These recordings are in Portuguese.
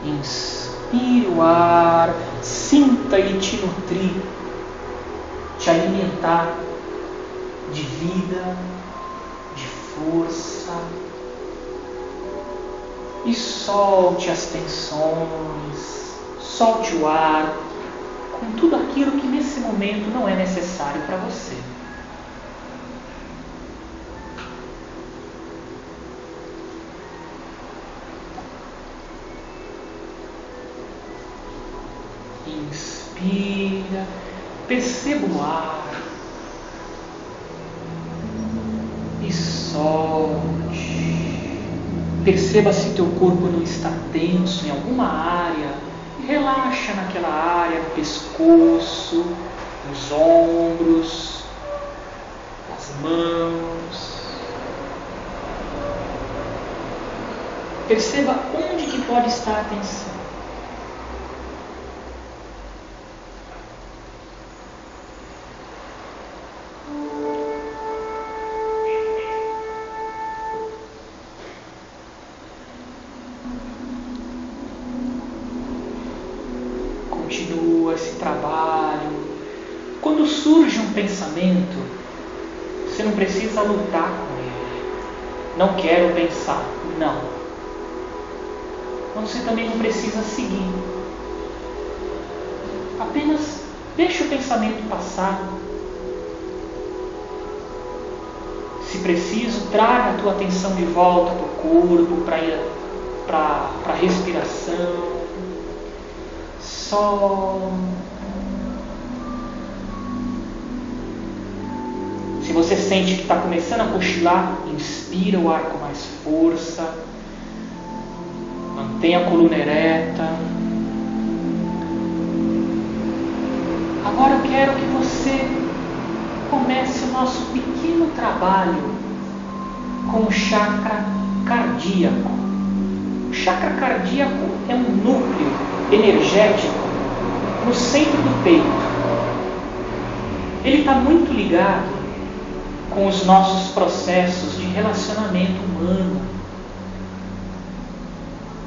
Inspire o ar, sinta ele te nutrir, te alimentar de vida, de força. E solte as tensões, solte o ar com tudo aquilo que nesse momento não é necessário para você. Inspira, perceba o ar e solte. Perceba se teu corpo não está tenso em alguma área. Relaxa naquela área, no pescoço, nos ombros, nas mãos. Perceba onde que pode estar a tensão. Continua esse trabalho. Quando surge um pensamento, você não precisa lutar com ele. Não quero pensar. Não. Você também não precisa seguir. Apenas deixa o pensamento passar. Se preciso, traga a tua atenção de volta para o corpo, para a respiração. Se você sente que está começando a cochilar, inspira o ar com mais força. Mantenha a coluna ereta. Agora eu quero que você comece o nosso pequeno trabalho com o chakra cardíaco. O chakra cardíaco é um núcleo energético no centro do peito. Ele está muito ligado com os nossos processos de relacionamento humano,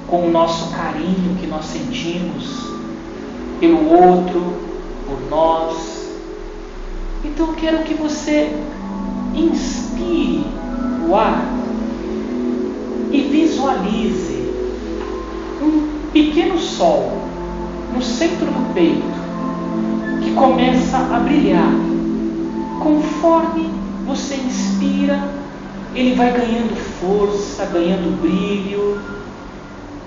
com o nosso carinho que nós sentimos pelo outro, por nós. Então eu quero que você inspire o ar e visualize um pequeno sol no centro do peito que começa a brilhar. Conforme você inspira, ele vai ganhando força, ganhando brilho.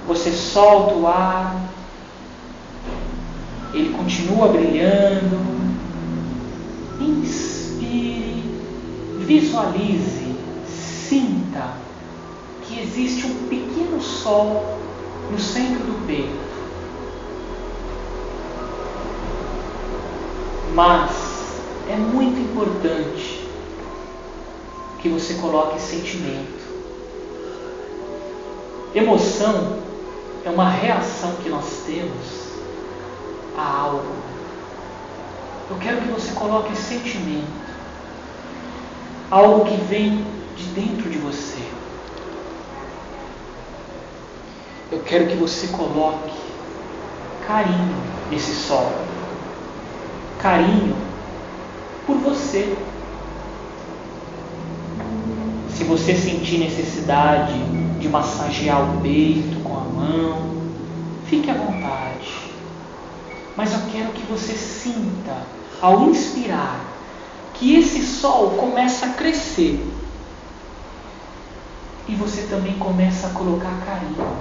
Você solta o ar, ele continua brilhando. Inspire, visualize, sinta que existe um pequeno sol no centro do peito. Mas é muito importante que você coloque sentimento. Emoção é uma reação que nós temos a algo. Eu quero que você coloque sentimento. Algo que vem de dentro de você. Eu quero que você coloque carinho nesse sol. Carinho por você. Se você sentir necessidade de massagear o peito com a mão, fique à vontade. Mas eu quero que você sinta, ao inspirar, que esse sol começa a crescer. E você também começa a colocar carinho.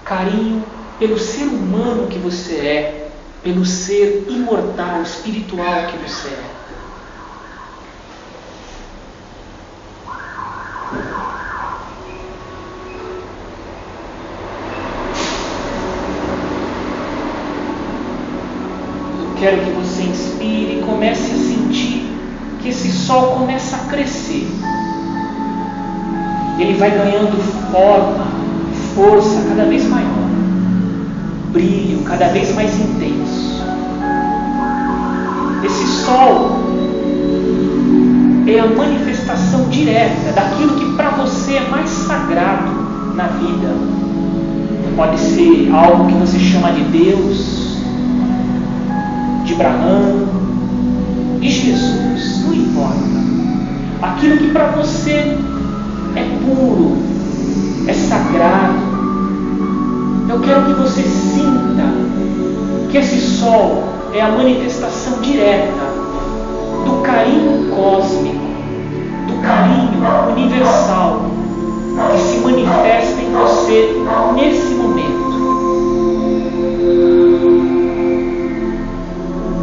Carinho pelo ser humano que você é, pelo ser imortal, espiritual que você é. Eu quero que você inspire e comece a sentir que esse sol começa a crescer. Ele vai ganhando forma, força cada vez maior, brilho cada vez mais intenso. Esse sol é a manifestação direta daquilo que para você é mais sagrado na vida. pode ser algo que você chama de Deus, de Abraão, de Jesus, não importa. Aquilo que para você é puro, é sagrado. Eu quero que você sinta que esse sol é a manifestação direta do carinho cósmico, do carinho universal que se manifesta em você nesse momento.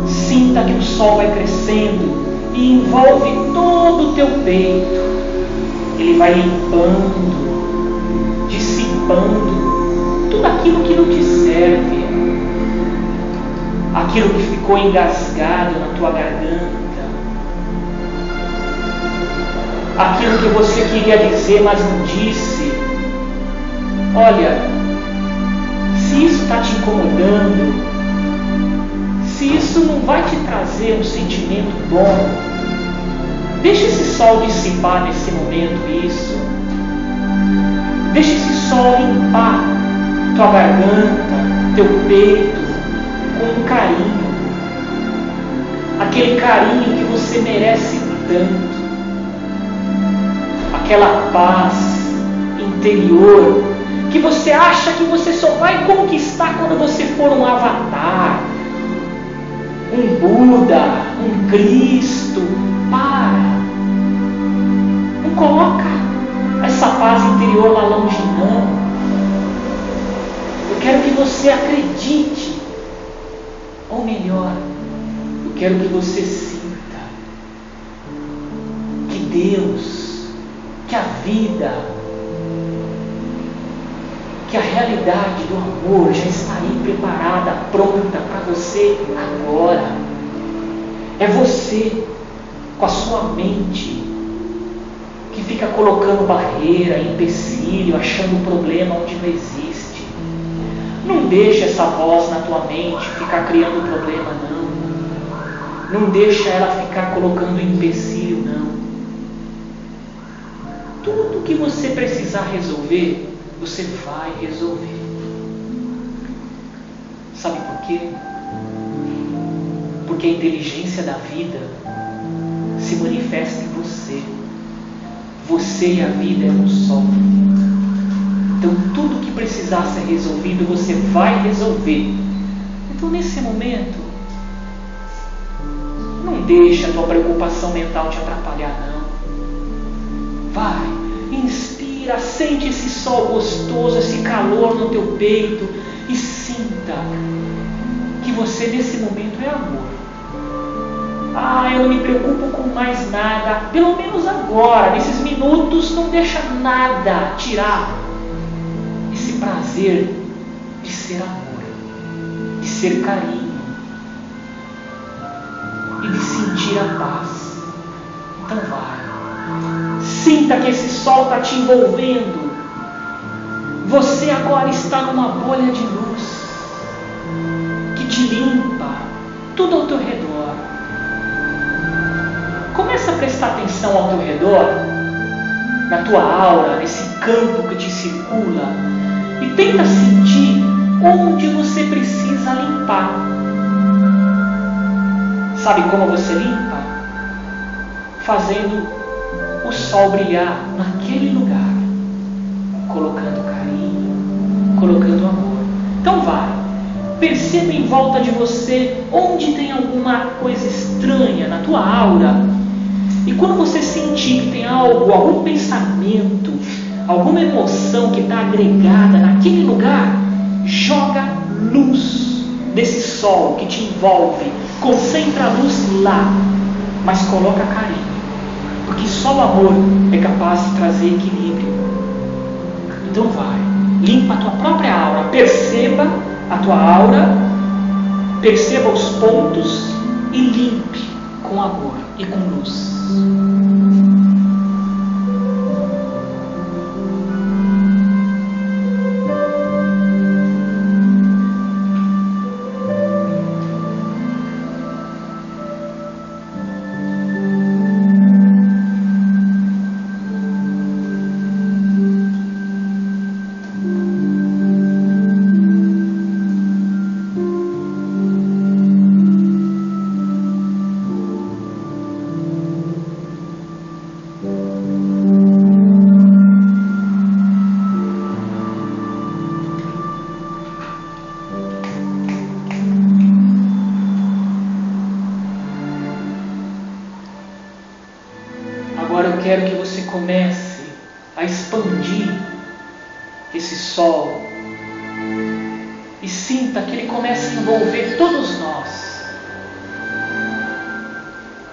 Sinta que o sol vai crescendo e envolve todo o teu peito. Ele vai limpando, dissipando tudo aquilo que não te serve, aquilo que ficou engasgado na tua garganta, aquilo que você queria dizer, mas não disse. Olha, se isso está te incomodando, se isso não vai te trazer um sentimento bom, deixa esse sol dissipar nesse momento isso. Deixa esse sol limpar tua garganta, teu peito, com um carinho. Aquele carinho que você merece tanto. Aquela paz interior que você acha que você só vai conquistar quando você for um avatar, um Buda, um Cristo. Para! Não coloca essa paz interior lá longe, não. Eu quero que você acredite, ou melhor, eu quero que você sinta que Deus, que a vida, que a realidade do amor já está aí preparada, pronta para você agora. É você, com a sua mente, que fica colocando barreira, empecilho, achando problema onde não existe. Não deixa essa voz na tua mente ficar criando problema, não. Não deixa ela ficar colocando empecilho, não. Tudo que você precisar resolver, você vai resolver. Sabe por quê? Porque a inteligência da vida se manifesta em você. Você e a vida é um só. Então tudo que precisar ser resolvido, você vai resolver. Então nesse momento, não deixa a tua preocupação mental te atrapalhar, não. Vai, inspira, sente esse sol gostoso, esse calor no teu peito e sinta que você nesse momento é amor. Eu não me preocupo com mais nada. Pelo menos agora, nesses minutos, não deixa nada tirar esse prazer de ser amor, de ser carinho e de sentir a paz. Então vai. Sinta que esse sol está te envolvendo. Você agora está numa bolha de luz que te limpa tudo ao teu redor. Começa a prestar atenção ao teu redor, na tua aura, nesse campo que te circula, e tenta sentir onde você precisa limpar. Sabe como você limpa? Fazendo o sol brilhar naquele lugar, colocando carinho, colocando amor. Então vai. Perceba em volta de você onde tem alguma coisa estranha na tua aura. E quando você sentir que tem algo, algum pensamento, alguma emoção que está agregada naquele lugar, joga luz desse sol que te envolve. Concentra a luz lá, mas coloca carinho. Porque só o amor é capaz de trazer equilíbrio. Então vai, limpa a tua própria aura, perceba a tua aura, perceba os pontos e limpe com amor e com luz. quero que você comece a expandir esse sol e sinta que ele começa a envolver todos nós.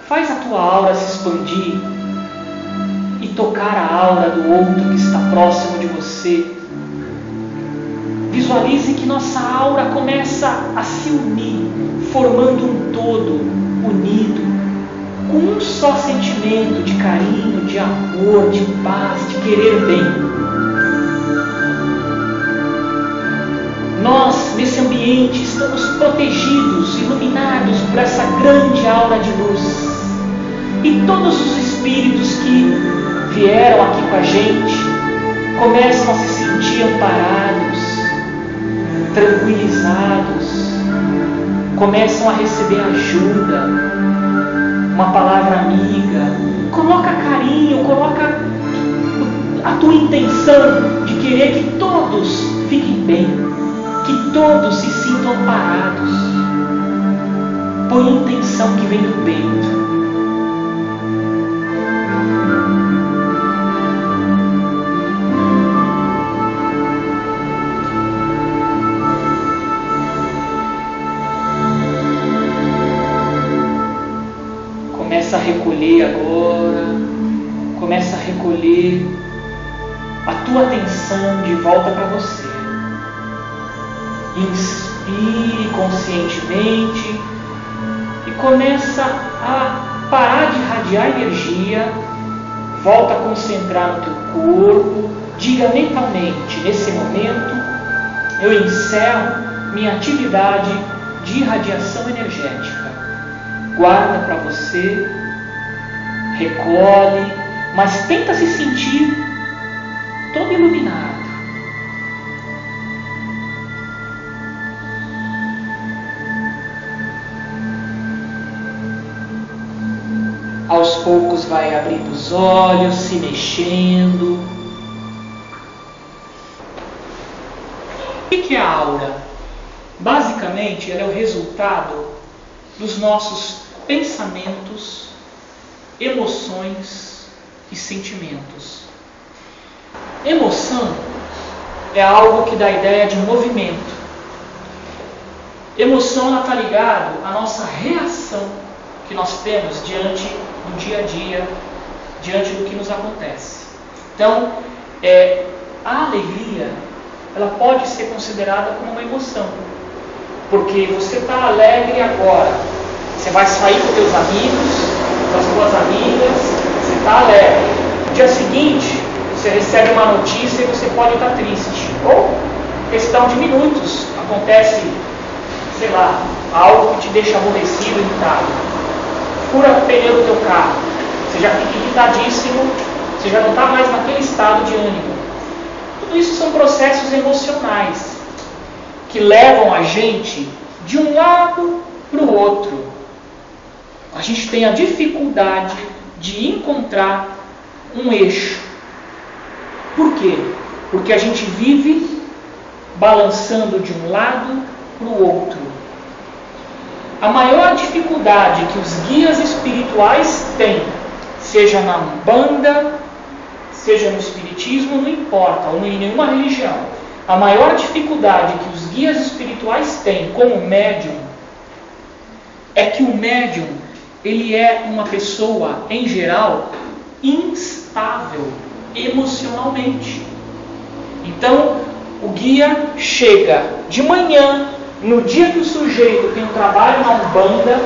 Faz a tua aura se expandir e tocar a aura do outro que está próximo de você. Visualize que nossa aura começa a se unir, formando um todo unido, com um só sentimento de carinho, de amor, de paz, de querer bem. Nós, nesse ambiente, estamos protegidos, iluminados por essa grande aura de luz. E todos os espíritos que vieram aqui com a gente começam a se sentir amparados, tranquilizados, começam a receber ajuda, uma palavra amiga. Coloca carinho, coloca a tua intenção de querer que todos fiquem bem, que todos se sintam amparados. Põe a intenção que vem do peito. Começa a recolher agora, começa a recolher a tua atenção de volta para você. Inspire conscientemente e começa a parar de irradiar energia, volta a concentrar no teu corpo, diga mentalmente, nesse momento, eu encerro minha atividade de irradiação energética. Guarda para você, recolhe, mas tenta se sentir todo iluminado. Aos poucos vai abrindo os olhos, se mexendo. O que é a aura? Basicamente, ela é o resultado dos nossos pensamentos, emoções e sentimentos. Emoção é algo que dá a ideia de movimento. Emoção está ligada à nossa reação que nós temos diante do dia a dia, diante do que nos acontece. Então, a alegria, ela pode ser considerada como uma emoção, porque você está alegre agora, você vai sair com teus amigos, com as tuas amigas, você está alegre. No dia seguinte, você recebe uma notícia e você pode estar triste. Ou, questão de minutos, acontece, sei lá, algo que te deixa aborrecido, irritado. Fura o pneu do teu carro, você já fica irritadíssimo, você já não está mais naquele estado de ânimo. Tudo isso são processos emocionais que levam a gente de um lado para o outro. A gente tem a dificuldade de encontrar um eixo. Por quê? Porque a gente vive balançando de um lado para o outro. A maior dificuldade que os guias espirituais têm, seja na Umbanda, seja no Espiritismo, não importa, ou em nenhuma religião, a maior dificuldade que os guias espirituais têm com o médium é que o médium, ele é uma pessoa, em geral, instável emocionalmente. Então, o guia chega de manhã, no dia que o sujeito tem um trabalho na Umbanda,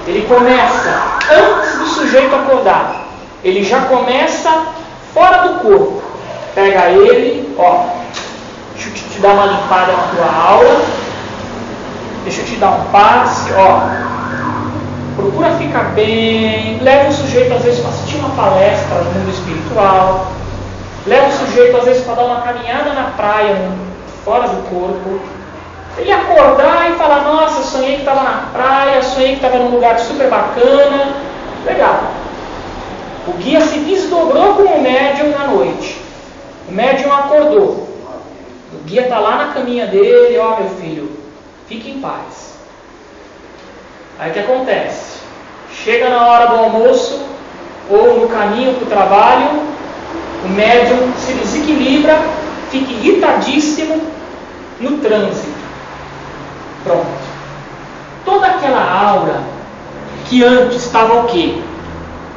ele começa, antes do sujeito acordar, ele já começa fora do corpo. Pega ele, deixa eu te dar uma limpada na tua aura, deixa eu te dar um passe, procura ficar bem, leva o sujeito às vezes para assistir uma palestra no mundo espiritual, leva o sujeito às vezes para dar uma caminhada na praia, fora do corpo, ele acordar e falar, nossa, sonhei que estava na praia, sonhei que estava num lugar super bacana, legal. O guia se desdobrou com o médium na noite, o médium acordou, o guia está lá na caminha dele, meu filho, fique em paz. Aí o que acontece? Chega na hora do almoço, ou no caminho para o trabalho, o médium se desequilibra, fica irritadíssimo no trânsito. Pronto. Toda aquela aura que antes estava o quê?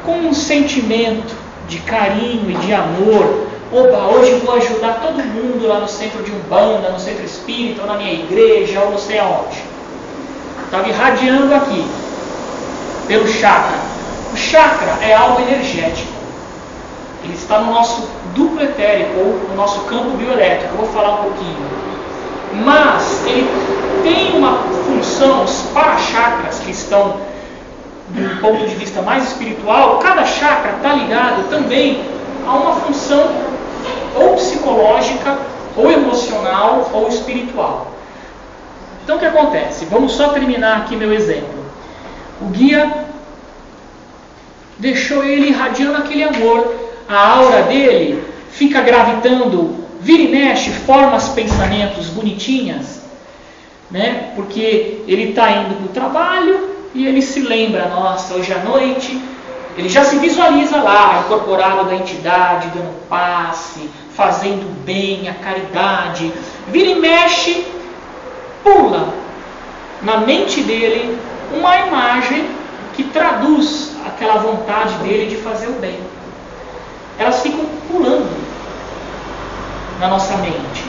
Com um sentimento de carinho e de amor. Oba, hoje vou ajudar todo mundo lá no centro de Umbanda, no centro espírita, ou na minha igreja, ou não sei aonde. Estava irradiando aqui, pelo chakra. O chakra é algo energético. Ele está no nosso duplo etérico, ou no nosso campo bioelétrico. Eu vou falar um pouquinho. Mas ele tem uma função, os para-chakras que estão do ponto de vista mais espiritual, cada chakra está ligado também a uma função ou psicológica, ou emocional, ou espiritual. Então o que acontece? Vamos só terminar aqui meu exemplo. O guia deixou ele irradiando aquele amor. A aura dele fica gravitando, vira e mexe, forma os pensamentos bonitinhas, né? Porque ele está indo para o trabalho e ele se lembra, nossa, hoje à noite, ele já se visualiza lá, incorporado da entidade, dando passe, fazendo bem, a caridade. Vira e mexe, pula na mente dele uma imagem que traduz aquela vontade dele de fazer o bem. Elas ficam pulando na nossa mente.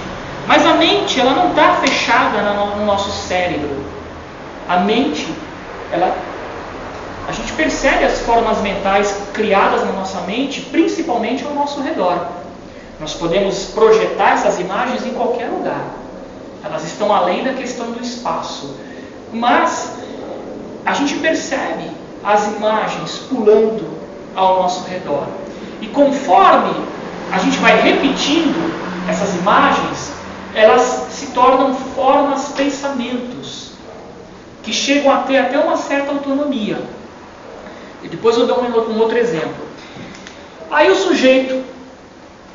Mas a mente, ela não está fechada no nosso cérebro. A mente, a gente percebe as formas mentais criadas na nossa mente, principalmente ao nosso redor. Nós podemos projetar essas imagens em qualquer lugar. Elas estão além da questão do espaço. Mas a gente percebe as imagens pulando ao nosso redor. E conforme a gente vai repetindo essas imagens, elas se tornam formas, pensamentos, que chegam a ter até uma certa autonomia. E depois eu dou um outro exemplo. Aí o sujeito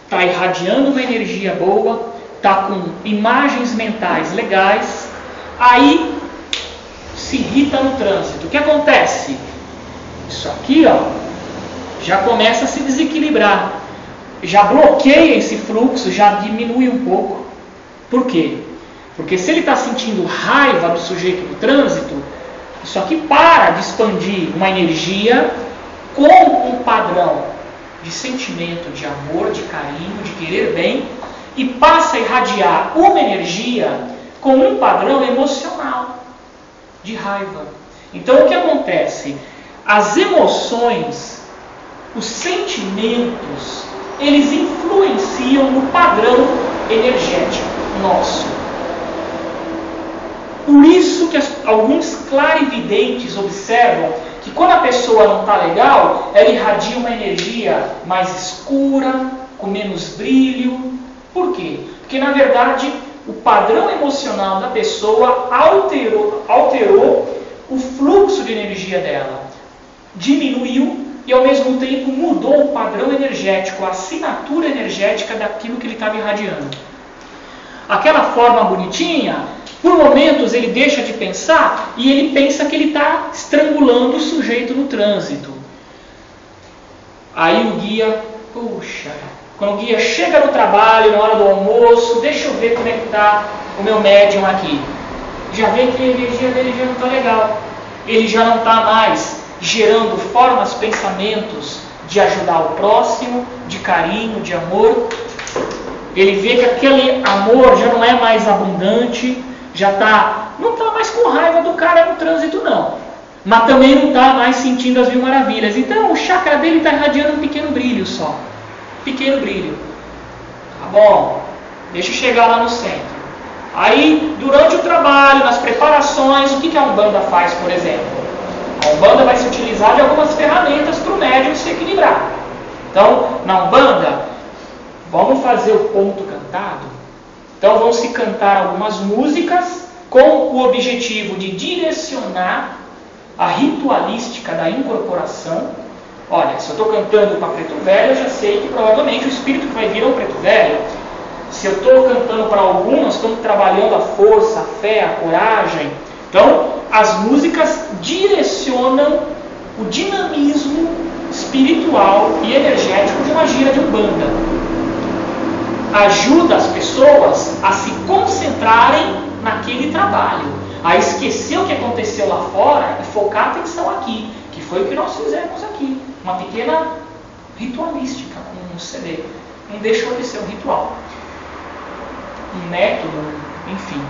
está irradiando uma energia boa, está com imagens mentais legais, aí se irrita no trânsito. O que acontece? Isso aqui, ó, já começa a se desequilibrar. Já bloqueia esse fluxo, já diminui um pouco. Por quê? Porque se ele está sentindo raiva do sujeito do trânsito, isso aqui para de expandir uma energia com um padrão de sentimento, de amor, de carinho, de querer bem, e passa a irradiar uma energia com um padrão emocional de raiva. Então o que acontece? As emoções, os sentimentos, eles influenciam no padrão energético nosso. Por isso que alguns clarividentes observam que quando a pessoa não está legal, ela irradia uma energia mais escura, com menos brilho. Por quê? Porque na verdade o padrão emocional da pessoa alterou o fluxo de energia dela, diminuiu e ao mesmo tempo mudou o padrão energético, a assinatura energética daquilo que ele estava irradiando. Aquela forma bonitinha, por momentos ele deixa de pensar e ele pensa que ele está estrangulando o sujeito no trânsito. Aí o guia, puxa, quando o guia chega no trabalho, na hora do almoço, deixa eu ver como é que está o meu médium aqui. Já vê que a energia dele já não está legal. Ele já não está mais gerando formas, pensamentos de ajudar o próximo, de carinho, de amor. Ele vê que aquele amor já não é mais abundante, não está mais com raiva do cara no trânsito não, mas também não está mais sentindo as mil maravilhas. Então o chakra dele está irradiando um pequeno brilho só, pequeno brilho. Tá bom, deixa eu chegar lá no centro. Aí durante o trabalho, nas preparações, o que a Umbanda faz, por exemplo? A Umbanda vai se utilizar de algumas ferramentas para o médium se equilibrar. Então na Umbanda, vamos fazer o ponto cantado. Então vão se cantar algumas músicas com o objetivo de direcionar a ritualística da incorporação. Olha, se eu estou cantando para Preto Velho, eu já sei que provavelmente o espírito que vai vir é o Preto Velho. Se eu estou cantando para algum, nós estamos trabalhando a força, a fé, a coragem. Então, as músicas direcionam o dinamismo espiritual e energético de uma gira de Umbanda. Ajuda as pessoas a se concentrarem naquele trabalho, a esquecer o que aconteceu lá fora e focar a atenção aqui, que foi o que nós fizemos aqui. Uma pequena ritualística com um CD. Não deixou de ser um ritual. Um método, enfim.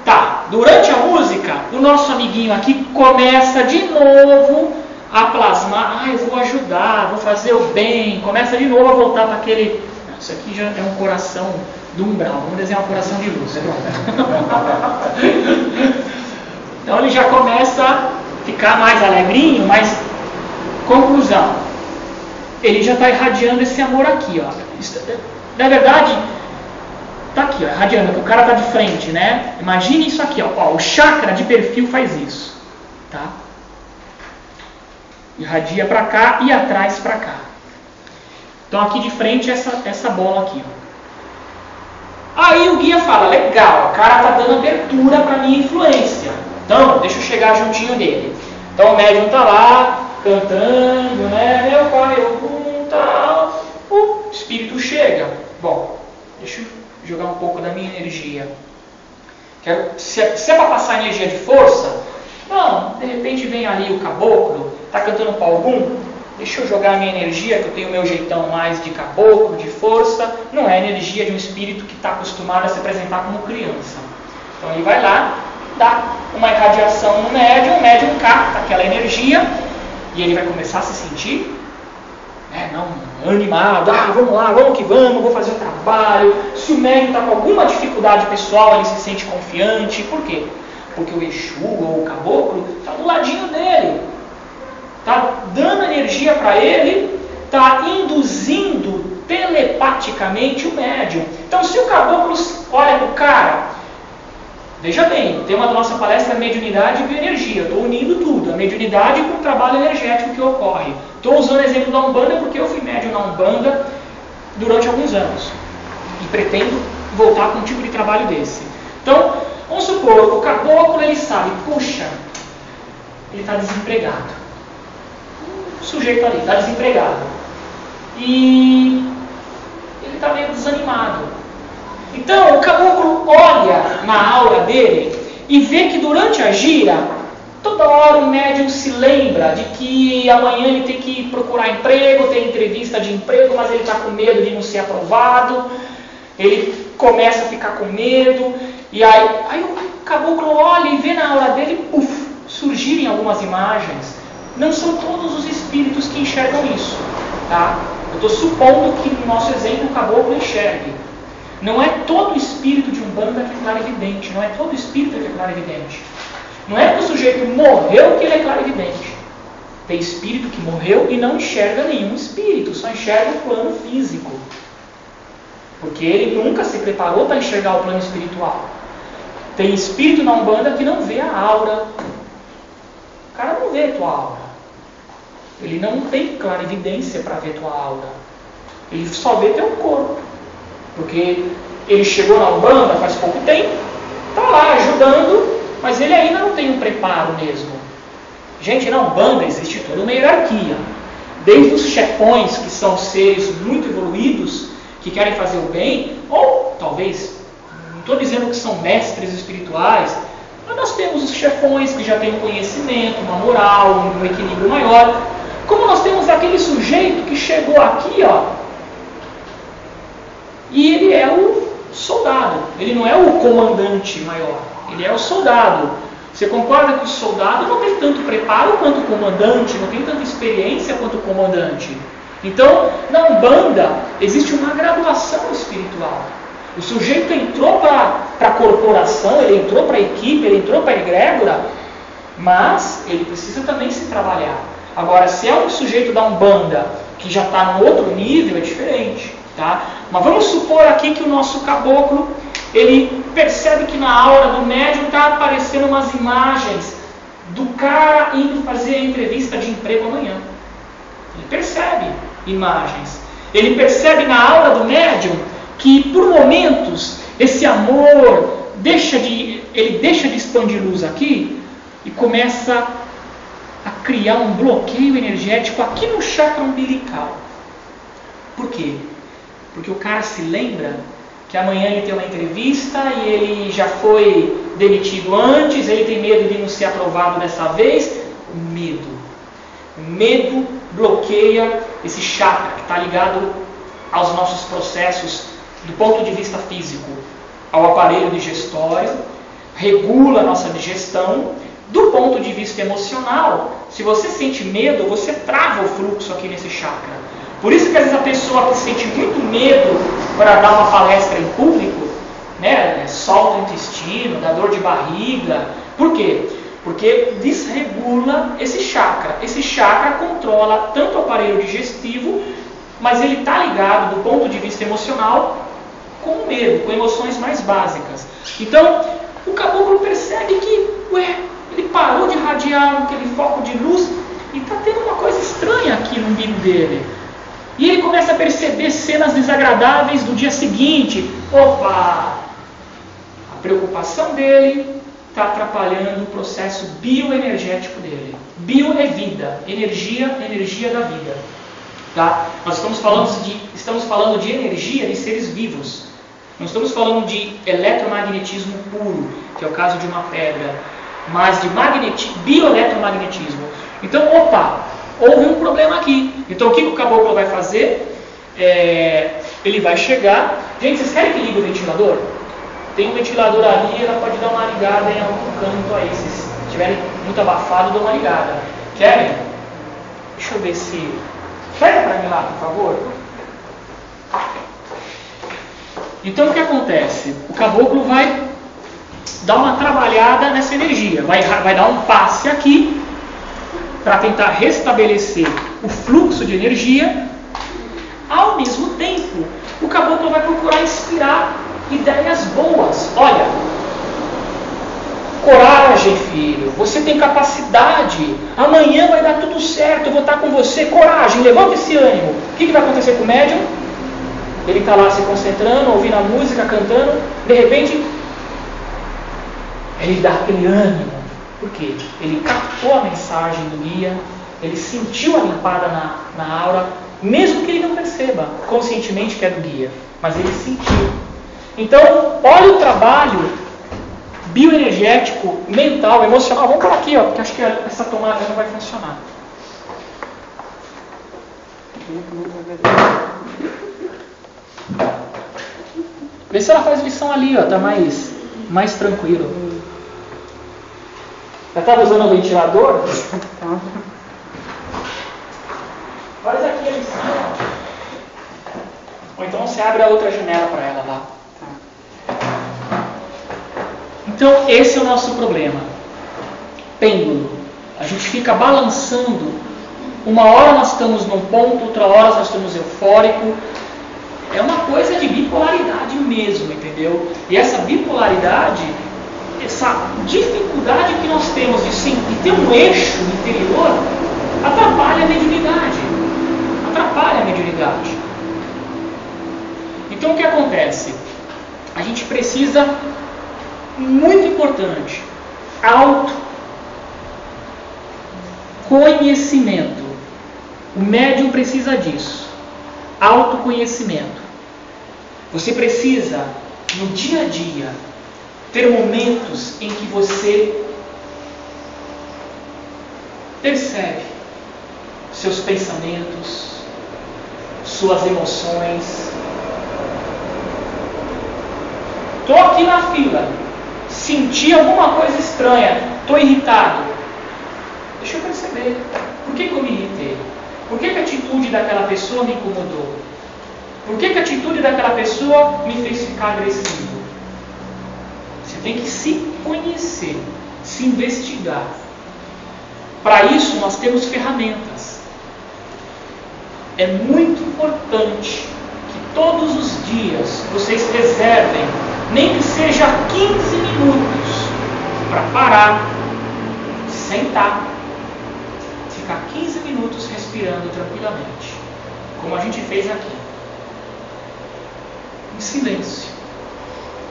Tá, durante a música, o nosso amiguinho aqui começa de novo a plasmar. Eu vou ajudar, vou fazer o bem. Começa de novo a voltar para aquele... Isso aqui já é um coração do umbral. Vamos desenhar um coração de luz. Então ele já começa a ficar mais alegrinho, mas... Conclusão. Ele já está irradiando esse amor aqui, ó. Na verdade... Está aqui, ó, irradiando, o cara está de frente, né? Imagine isso aqui, ó, o chakra de perfil faz isso, tá? Irradia para cá e atrás para cá. Então aqui de frente essa bola aqui, ó. Aí o guia fala, legal, o cara está dando abertura para minha influência. Então, deixa eu chegar juntinho dele. Então o médium está lá, cantando, né? Meu pai, eu tal. O espírito chega. Bom, deixa eu jogar um pouco da minha energia. Se é para passar energia de força, não, de repente vem ali o caboclo, está cantando para algum, deixa eu jogar a minha energia, que eu tenho o meu jeitão mais de caboclo, de força, não é a energia de um espírito que está acostumado a se apresentar como criança. Então ele vai lá, dá uma irradiação no médium, o médium capta aquela energia e ele vai começar a se sentir animado, vamos lá, vamos que vamos, vou fazer o trabalho. Se o médium está com alguma dificuldade pessoal, ele se sente confiante. Por quê? Porque o Exu ou o caboclo está do ladinho dele, está dando energia para ele, está induzindo telepaticamente o médium. Então, se o caboclo olha para o cara, veja bem, o tema da nossa palestra é mediunidade e bioenergia. Estou unindo tudo, a mediunidade com o trabalho energético que ocorre. Estou usando o exemplo da Umbanda porque eu fui médium na Umbanda durante alguns anos. E pretendo voltar com um tipo de trabalho desse. Então, vamos supor, o caboclo ele sabe, puxa, ele está desempregado. O sujeito ali está desempregado. E ele está meio desanimado. Então, o caboclo olha na aura dele e vê que durante a gira, toda hora o médium se lembra de que amanhã ele tem que procurar emprego, tem entrevista de emprego, mas ele está com medo de não ser aprovado. Ele começa a ficar com medo. E aí o caboclo olha e vê na aura dele, surgirem algumas imagens. Não são todos os espíritos que enxergam isso, tá? Eu estou supondo que no nosso exemplo o caboclo enxergue. Não é todo espírito de Umbanda que é clarividente, não é todo espírito que é clarividente. Não é que o sujeito morreu que ele é clarividente. Tem espírito que morreu e não enxerga nenhum espírito, só enxerga o plano físico. Porque ele nunca se preparou para enxergar o plano espiritual. Tem espírito na Umbanda que não vê a aura. O cara não vê a tua aura. Ele não tem clarividência para ver tua aura. Ele só vê teu corpo. Porque ele chegou na Umbanda faz pouco tempo, está lá ajudando, mas ele ainda não tem um preparo mesmo. Gente, na Umbanda existe toda uma hierarquia. Desde os chefões, que são seres muito evoluídos, que querem fazer o bem, ou talvez, não estou dizendo que são mestres espirituais, mas nós temos os chefões que já têm um conhecimento, uma moral, um equilíbrio maior. Como nós temos aquele sujeito que chegou aqui, e ele é o soldado, ele não é o comandante maior, ele é o soldado. Você concorda que o soldado não tem tanto preparo quanto o comandante, não tem tanta experiência quanto o comandante? Então, na Umbanda, existe uma graduação espiritual. O sujeito entrou para a corporação, ele entrou para a equipe, ele entrou para a egrégora, mas ele precisa também se trabalhar. Agora, se é um sujeito da Umbanda que já está num outro nível, é diferente. Tá? Mas vamos supor aqui que o nosso caboclo, ele percebe que na aura do médium está aparecendo umas imagens do cara indo fazer a entrevista de emprego amanhã. Ele percebe imagens. Ele percebe na aura do médium que por momentos esse amor ele deixa de expandir luz aqui e começa a criar um bloqueio energético aqui no chakra umbilical. Por quê? Porque o cara se lembra que amanhã ele tem uma entrevista e ele já foi demitido antes, ele tem medo de não ser aprovado dessa vez. Medo. Medo bloqueia esse chakra que está ligado aos nossos processos do ponto de vista físico, ao aparelho digestório, regula a nossa digestão. Do ponto de vista emocional, se você sente medo, você trava o fluxo aqui nesse chakra. Por isso que às vezes a pessoa que sente muito medo para dar uma palestra em público, né, solta o intestino, dá dor de barriga. Por quê? Porque desregula esse chakra. Esse chakra controla tanto o aparelho digestivo, mas ele está ligado do ponto de vista emocional com o medo, com emoções mais básicas. Então, o caboclo percebe que, ele parou de irradiar aquele foco de luz e está tendo uma coisa estranha aqui no umbigo dele. E ele começa a perceber cenas desagradáveis do dia seguinte. Opa! A preocupação dele está atrapalhando o processo bioenergético dele. Bio é vida, energia da vida. Tá? Nós estamos falando de energia de seres vivos. Não estamos falando de eletromagnetismo puro, que é o caso de uma pedra, mas de bioeletromagnetismo. Então, houve um problema aqui. Então, o que o caboclo vai fazer? Ele vai chegar. Gente, vocês querem que ligue o ventilador? Tem um ventilador ali, ela pode dar uma ligada em algum canto aí. Se estiverem muito abafado, dá uma ligada. Querem? Deixa eu ver se... Pega para mim lá, por favor. Então, o que acontece? O caboclo vai dar uma trabalhada nessa energia. Vai dar um passe aqui para tentar restabelecer o fluxo de energia. Ao mesmo tempo, o caboclo vai procurar inspirar ideias boas. Olha, coragem, filho, você tem capacidade, amanhã vai dar tudo certo, eu vou estar com você, coragem, levanta esse ânimo. O que vai acontecer com o médium? Ele está lá se concentrando, ouvindo a música, cantando, de repente, ele dá aquele ânimo. Por quê? Ele captou a mensagem do guia, ele sentiu a limpada na aura, mesmo que ele não perceba conscientemente que é do guia, mas ele sentiu. Então, olha o trabalho bioenergético, mental, emocional. Vamos por aqui, porque acho que essa tomada não vai funcionar. Vê se ela faz lição ali, tá mais tranquilo. Já estava usando o ventilador? Faz aqui a lição. Ou então você abre a outra janela para ela lá. Então, esse é o nosso problema. Pêndulo. A gente fica balançando. Uma hora nós estamos num ponto, outra hora nós estamos eufórico. É uma coisa de bipolaridade mesmo, entendeu? E essa bipolaridade, essa dificuldade que nós temos de ter um eixo interior, atrapalha a mediunidade. Atrapalha a mediunidade. Então, o que acontece? A gente precisa... Muito importante, autoconhecimento. O médium precisa disso, autoconhecimento. Você precisa, no dia a dia, ter momentos em que você percebe seus pensamentos, suas emoções. Estou aqui na fila. Senti alguma coisa estranha, estou irritado. Deixa eu perceber, por que eu me irritei? Por que a atitude daquela pessoa me incomodou? Por que a atitude daquela pessoa me fez ficar agressivo? Você tem que se conhecer, se investigar. Para isso nós temos ferramentas. É muito importante que todos os dias vocês reservem nem que seja 15 minutos para parar, sentar, ficar 15 minutos respirando tranquilamente, como a gente fez aqui, em silêncio,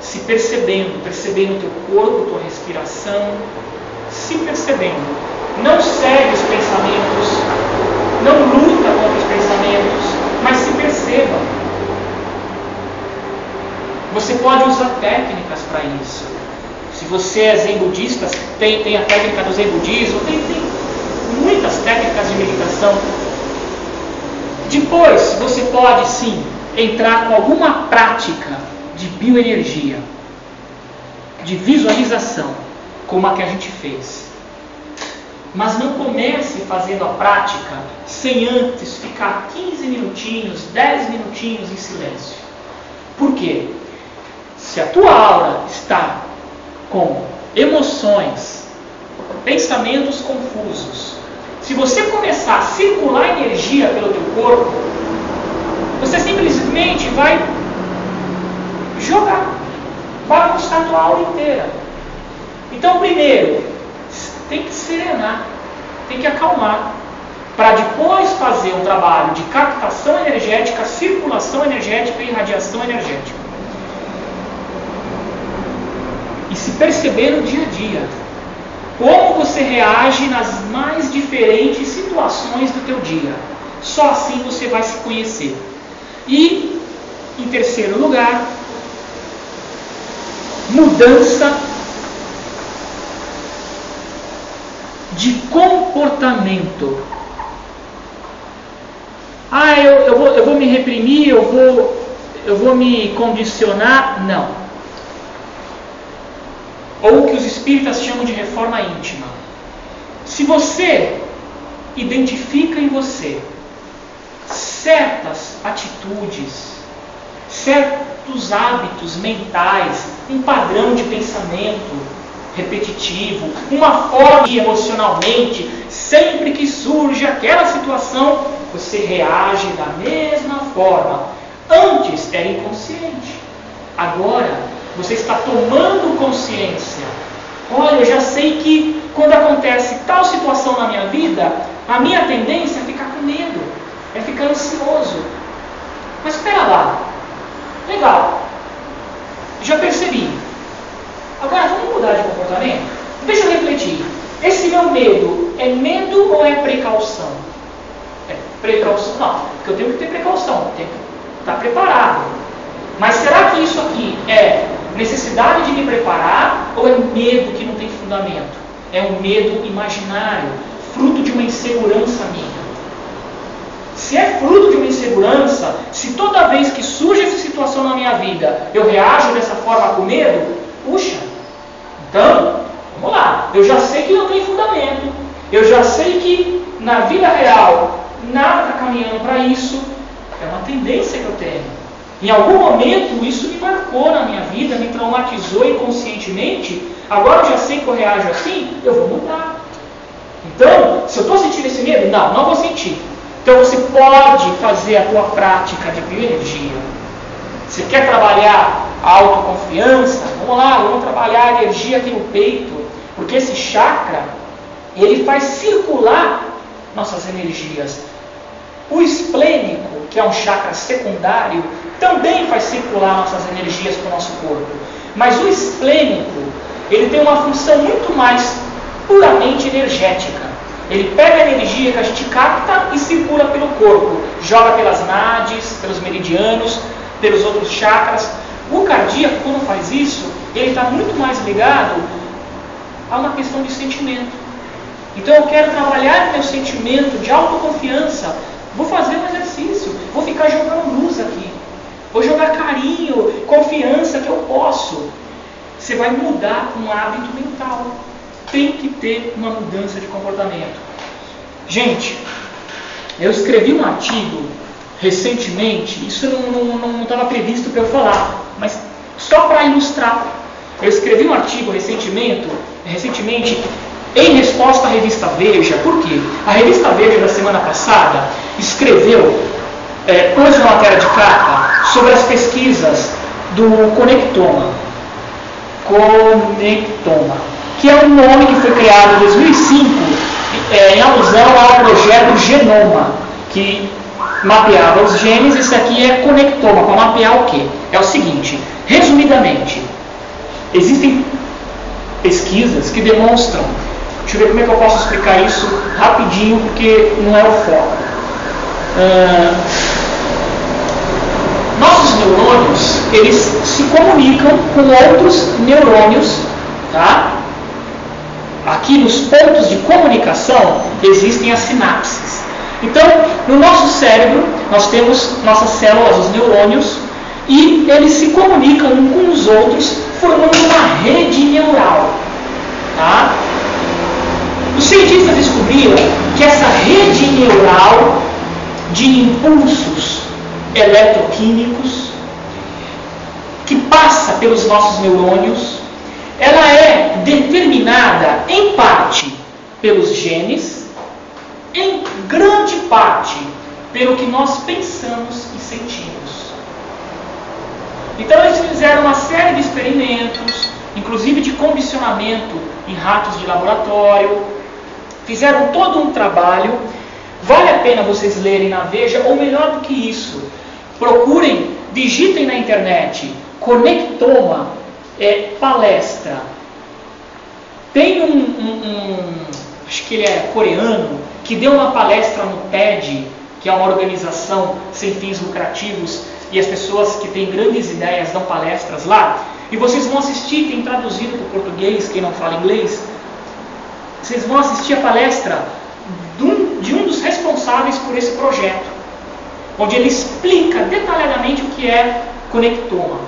se percebendo o teu corpo, tua respiração, se percebendo. não segue os pensamentos, não luta contra os pensamentos, mas se perceba. Você pode usar técnicas para isso. Se você é zen budista, tem a técnica do zen budismo, tem muitas técnicas de meditação. Depois, você pode sim entrar com alguma prática de bioenergia, de visualização, como a que a gente fez. Mas não comece fazendo a prática sem antes ficar 15 minutinhos, 10 minutinhos em silêncio. Por quê? Se a tua aura está com emoções, pensamentos confusos, se você começar a circular energia pelo teu corpo, você simplesmente vai jogar, vai bagunçar a tua aura inteira. Então, primeiro, tem que serenar, tem que acalmar, para depois fazer um trabalho de captação energética, circulação energética e irradiação energética. E se perceber no dia a dia, como você reage nas mais diferentes situações do teu dia. Só assim você vai se conhecer. E, em terceiro lugar, mudança de comportamento. Eu vou me reprimir, eu vou me condicionar? Não. Ou o que os espíritas chamam de reforma íntima. Se você identifica em você certas atitudes, certos hábitos mentais, um padrão de pensamento repetitivo, uma forma de emocionalmente, sempre que surge aquela situação, você reage da mesma forma. Antes era inconsciente. Agora você está tomando consciência. Olha, eu já sei que quando acontece tal situação na minha vida, a minha tendência é ficar com medo, é ficar ansioso. Mas espera lá, legal, já percebi. Agora vamos mudar de comportamento? Deixa eu refletir. Esse meu medo é medo ou é precaução? É precaução? Não, porque eu tenho que ter precaução, tenho que estar preparado. Mas será que isso aqui é necessidade de me preparar ou é medo que não tem fundamento? É um medo imaginário, fruto de uma insegurança minha. Se é fruto de uma insegurança, se toda vez que surge essa situação na minha vida, eu reajo dessa forma com medo, puxa, então, vamos lá, eu já sei que não tem fundamento, eu já sei que na vida real nada está caminhando para isso, é uma tendência que eu tenho. Em algum momento isso me marcou na minha vida, me traumatizou inconscientemente, agora eu já sei que eu reajo assim, eu vou mudar. Então, se eu estou sentindo esse medo, não vou sentir. Então você pode fazer a tua prática de bioenergia. Você quer trabalhar a autoconfiança? Vamos lá, vamos trabalhar a energia aqui no peito, porque esse chakra, ele faz circular nossas energias. O esplênico, que é um chakra secundário, também faz circular nossas energias para o nosso corpo. Mas o esplênico, ele tem uma função muito mais puramente energética. Ele pega a energia que a gente capta e circula pelo corpo. Joga pelas nadis, pelos meridianos, pelos outros chakras. O cardíaco, quando faz isso, ele está muito mais ligado a uma questão de sentimento. Então eu quero trabalhar meu sentimento de autoconfiança. Vou fazer um exercício, vou ficar jogando luz aqui. Vou jogar carinho, confiança que eu posso. Você vai mudar um hábito mental. Tem que ter uma mudança de comportamento. Gente, eu escrevi um artigo recentemente, isso não estava previsto para eu falar, mas só para ilustrar. Eu escrevi um artigo recentemente em resposta à revista Veja. Por quê? A revista Veja da semana passada escreveu, pôs uma matéria de capa sobre as pesquisas do Conectoma, que é um nome que foi criado em 2005 em alusão ao projeto Genoma, que mapeava os genes. Esse aqui é Conectoma, para mapear o quê? É o seguinte, resumidamente, existem pesquisas que demonstram Deixa eu ver como é que eu posso explicar isso rapidinho, porque não é o foco. Nossos neurônios, eles se comunicam com outros neurônios, tá? Aqui nos pontos de comunicação existem as sinapses. Então, no nosso cérebro, nós temos nossas células, os neurônios, e eles se comunicam uns com os outros, formando uma rede neural. Tá? Os cientistas descobriram que essa rede neural de impulsos eletroquímicos que passa pelos nossos neurônios, ela é determinada em parte pelos genes, em grande parte pelo que nós pensamos e sentimos. Então eles fizeram uma série de experimentos, inclusive de condicionamento em ratos de laboratório, fizeram todo um trabalho. Vale a pena vocês lerem na Veja, ou melhor do que isso, procurem, digitem na internet, Conectoma, palestra. Tem acho que ele é coreano, que deu uma palestra no TED, que é uma organização sem fins lucrativos, e as pessoas que têm grandes ideias dão palestras lá, e vocês vão assistir, tem traduzido para o português, quem não fala inglês, vocês vão assistir a palestra de um dos responsáveis por esse projeto, onde ele explica detalhadamente o que é conectoma.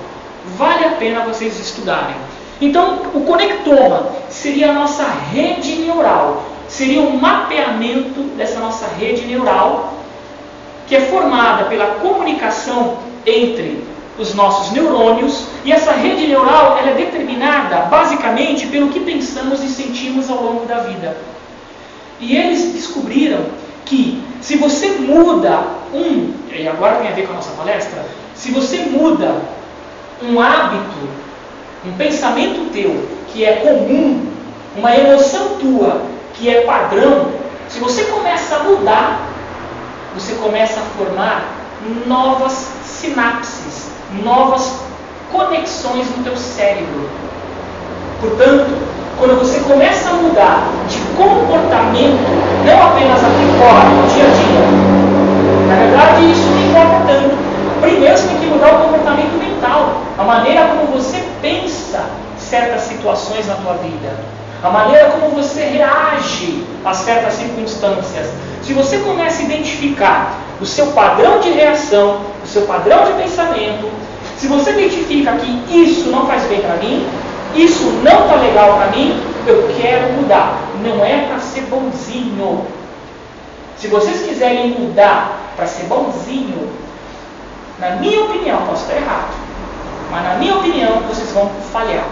Vale a pena vocês estudarem. Então, o conectoma seria a nossa rede neural, seria um mapeamento dessa nossa rede neural, que é formada pela comunicação entre os nossos neurônios, e essa rede neural ela é determinada basicamente pelo que pensamos e sentimos ao longo da vida. E eles descobriram que se você muda e agora tem a ver com a nossa palestra, se você muda um hábito, um pensamento teu que é comum, uma emoção tua que é padrão, se você começa a mudar, você começa a formar novas sinapses, novas conexões no teu cérebro. Portanto, quando você começa a mudar de comportamento, não apenas aqui fora, no dia a dia, na verdade isso não importa tanto. Primeiro você tem que mudar o comportamento mental, a maneira como você pensa certas situações na tua vida, a maneira como você reage a certas circunstâncias. Se você começa a identificar o seu padrão de reação, o seu padrão de pensamento, se você identifica que isso não faz bem para mim, isso não está legal para mim, eu quero mudar. Não é para ser bonzinho. Se vocês quiserem mudar para ser bonzinho, na minha opinião, posso estar errado, mas na minha opinião, vocês vão falhar.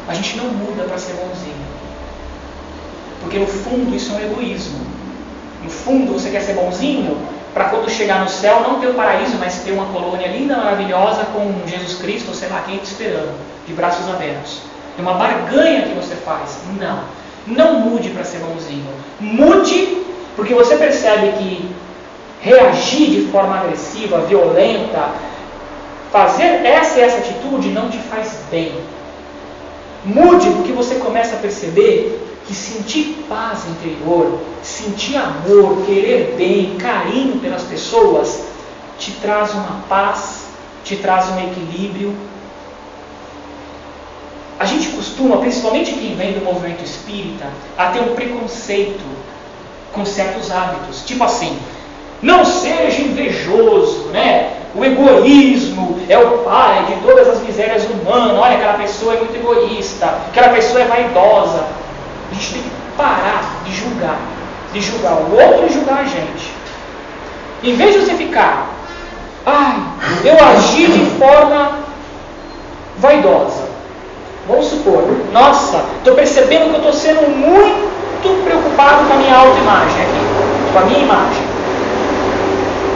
A gente não muda para ser bonzinho. Porque no fundo isso é um egoísmo. No fundo você quer ser bonzinho para quando chegar no céu não ter o paraíso, mas ter uma colônia linda, maravilhosa com Jesus Cristo, ou sei lá quem te esperando, de braços abertos. É uma barganha que você faz. Não mude para ser bonzinho. Mude porque você percebe que reagir de forma agressiva, violenta, fazer essa e essa atitude não te faz bem. Mude porque você começa a perceber que sentir paz interior, sentir amor, querer bem, carinho pelas pessoas, te traz uma paz, te traz um equilíbrio. A gente costuma, principalmente quem vem do movimento espírita, a ter um preconceito com certos hábitos. Tipo assim, não seja invejoso, né? O egoísmo é o pai de todas as misérias humanas. Olha, aquela pessoa é muito egoísta, aquela pessoa é vaidosa. A gente tem que parar de julgar o outro e julgar a gente. Em vez de você ficar, eu agi de forma vaidosa. Vamos supor, nossa, estou percebendo que eu estou sendo muito preocupado com a minha autoimagem aqui, com a minha imagem.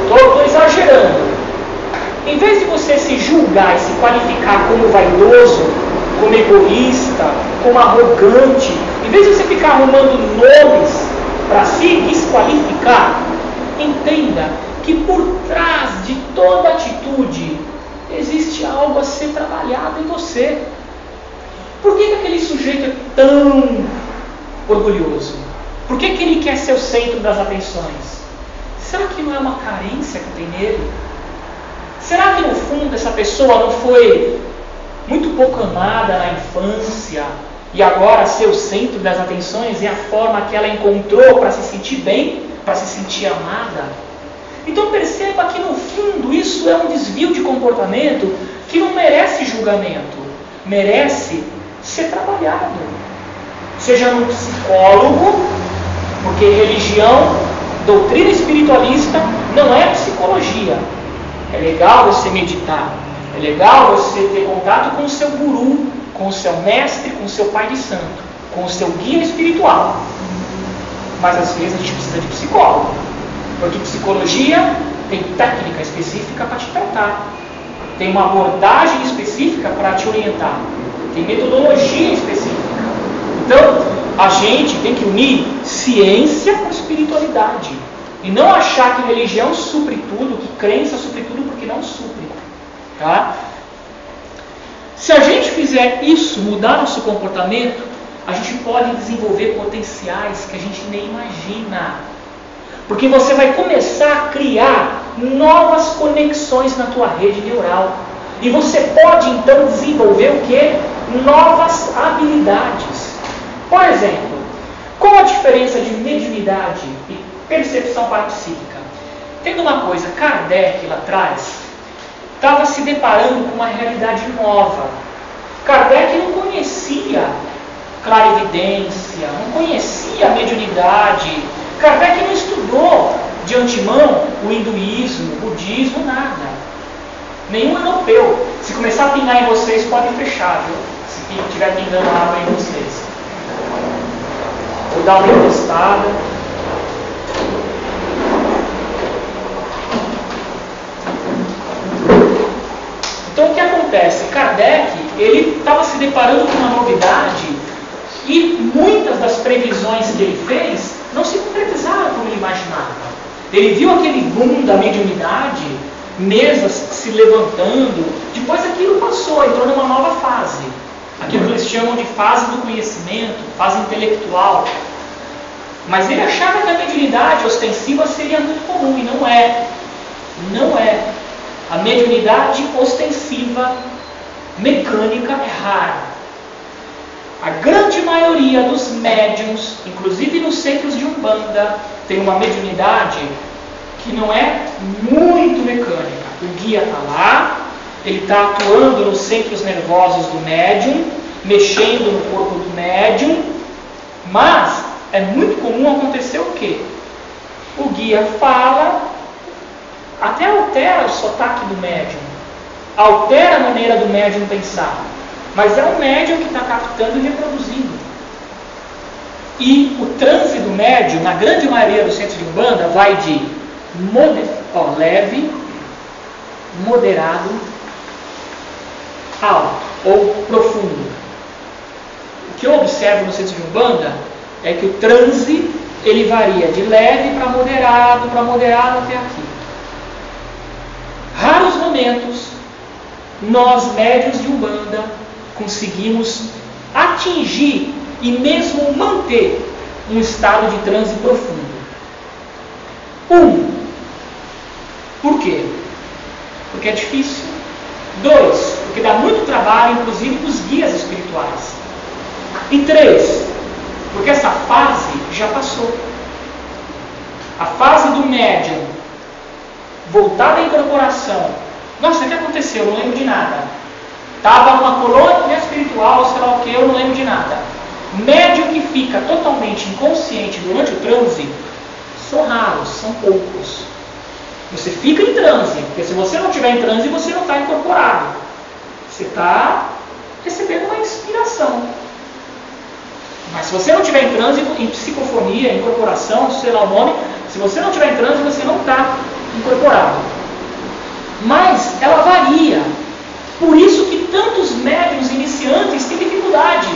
Estou exagerando. Em vez de você se julgar e se qualificar como vaidoso, como egoísta, como arrogante, em vez de você ficar arrumando nomes para se desqualificar, entenda que por trás de toda atitude existe algo a ser trabalhado em você. Por que aquele sujeito é tão orgulhoso? Por que ele quer ser o centro das atenções? Será que não é uma carência que tem nele? Será que no fundo essa pessoa não foi muito pouco amada na infância e agora ser o centro das atenções é a forma que ela encontrou para se sentir bem, para se sentir amada? Então perceba que no fundo isso é um desvio de comportamento que não merece julgamento, merece ser trabalhado. Seja num psicólogo, porque religião, doutrina espiritualista não é psicologia. É legal você meditar, é legal você ter contato com o seu guru, com o seu mestre, com o seu pai de santo, com o seu guia espiritual. Mas às vezes a gente precisa de psicólogo, porque psicologia tem técnica específica para te tratar, tem uma abordagem específica para te orientar, tem metodologia específica. Então, a gente tem que unir ciência com espiritualidade. E não achar que religião supre tudo, que crença supre tudo, porque não supre. Tá? Se a gente fizer isso, mudar nosso comportamento, a gente pode desenvolver potenciais que a gente nem imagina. Porque você vai começar a criar novas conexões na tua rede neural. E você pode então desenvolver o quê? Novas habilidades. Por exemplo, qual a diferença de mediunidade e percepção parapsíquica? Tendo uma coisa, Kardec lá atrás estava se deparando com uma realidade nova. Kardec não conhecia clarividência, não conhecia a mediunidade. Kardec não estudou de antemão o hinduísmo, o budismo, nada. Nenhum europeu. Se começar a pingar em vocês, podem fechar, viu? Se estiver pingando água em vocês. Vou dar uma testada. Então o que acontece? Kardec, ele estava se deparando com uma novidade e muitas das previsões que ele fez não se concretizaram como ele imaginava. Ele viu aquele boom da mediunidade, mesas se levantando, depois aquilo passou, entrou numa nova fase. Aquilo que eles chamam de fase do conhecimento, fase intelectual. Mas ele achava que a mediunidade ostensiva seria muito comum, e não é. Não é. A mediunidade ostensiva, mecânica, é rara. A grande maioria dos médiuns, inclusive nos centros de Umbanda, tem uma mediunidade que não é muito mecânica. O guia está lá, ele está atuando nos centros nervosos do médium, mexendo no corpo do médium, mas é muito comum acontecer o quê? O guia fala, até altera o sotaque do médium, altera a maneira do médium pensar, mas é o médium que está captando e reproduzindo. E o transe do médium, na grande maioria dos centros de Umbanda, vai de leve, moderado, alto ou profundo. O que eu observo no centro de Umbanda é que o transe ele varia de leve para moderado até aqui. Raros momentos nós médiuns de Umbanda conseguimos atingir e mesmo manter um estado de transe profundo. Por quê? Porque é difícil. 2, porque dá muito trabalho, inclusive, para os guias espirituais. E 3, porque essa fase já passou. A fase do médium voltada à incorporação. Nossa, o que aconteceu? Eu não lembro de nada. Estava numa colônia espiritual, sei lá o que, eu não lembro de nada. Médium que fica totalmente inconsciente durante o transe são raros, são poucos. Você fica em transe, porque se você não estiver em transe, você não está incorporado. Você está recebendo uma inspiração. Mas se você não estiver em transe, em psicofonia, incorporação, sei lá o nome, se você não estiver em transe, você não está incorporado. Mas ela varia. Por isso que tantos médiuns iniciantes têm dificuldade.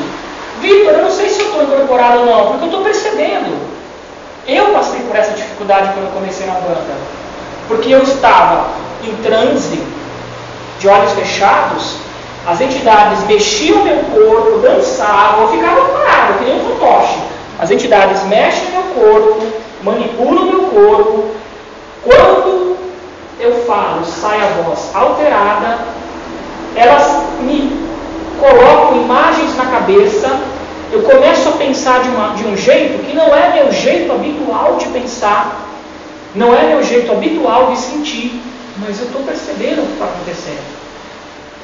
Vitor, eu não sei se eu estou incorporado ou não, porque eu estou percebendo. Eu passei por essa dificuldade quando eu comecei na Umbanda. Porque eu estava em transe, de olhos fechados, as entidades mexiam meu corpo, dançavam, eu ficava parado, que nem um fantoche. As entidades mexem no meu corpo, manipulam o meu corpo. Quando eu falo, sai a voz alterada, elas me colocam imagens na cabeça, eu começo a pensar de um jeito que não é meu jeito habitual de pensar, não é meu jeito habitual de sentir, mas eu estou percebendo o que está acontecendo.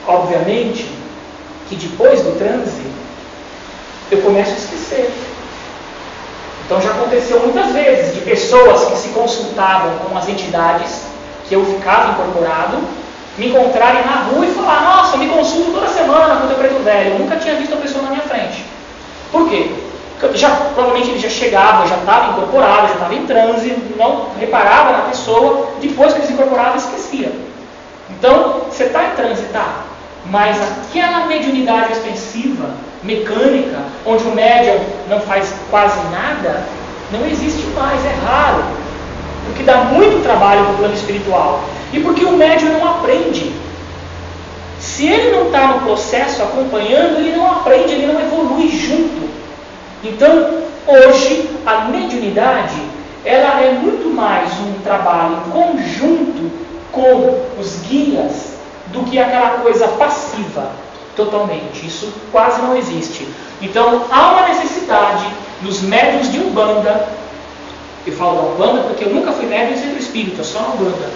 Obviamente que depois do transe, eu começo a esquecer. Então já aconteceu muitas vezes de pessoas que se consultavam com as entidades que eu ficava incorporado, me encontrarem na rua e falar: nossa, eu me consulto toda semana com o teu preto velho, eu nunca tinha visto a pessoa na minha frente. Por quê? Porque provavelmente ele já chegava, já estava incorporado, já estava em transe, não reparava na pessoa, depois que ele se incorporava, esquecia. Então, você está em transe, tá? Mas aquela mediunidade expensiva, mecânica, onde o médium não faz quase nada, não existe mais, é raro. Porque dá muito trabalho no plano espiritual. E porque o médium não aprende. Se ele não está no processo acompanhando, ele não aprende, ele não evolui junto. Então, hoje, a mediunidade, ela é muito mais um trabalho conjunto com os guias do que aquela coisa passiva, totalmente. Isso quase não existe. Então, há uma necessidade nos médiuns de Umbanda. Eu falo da Umbanda porque eu nunca fui médium em centro espírita, só na Umbanda.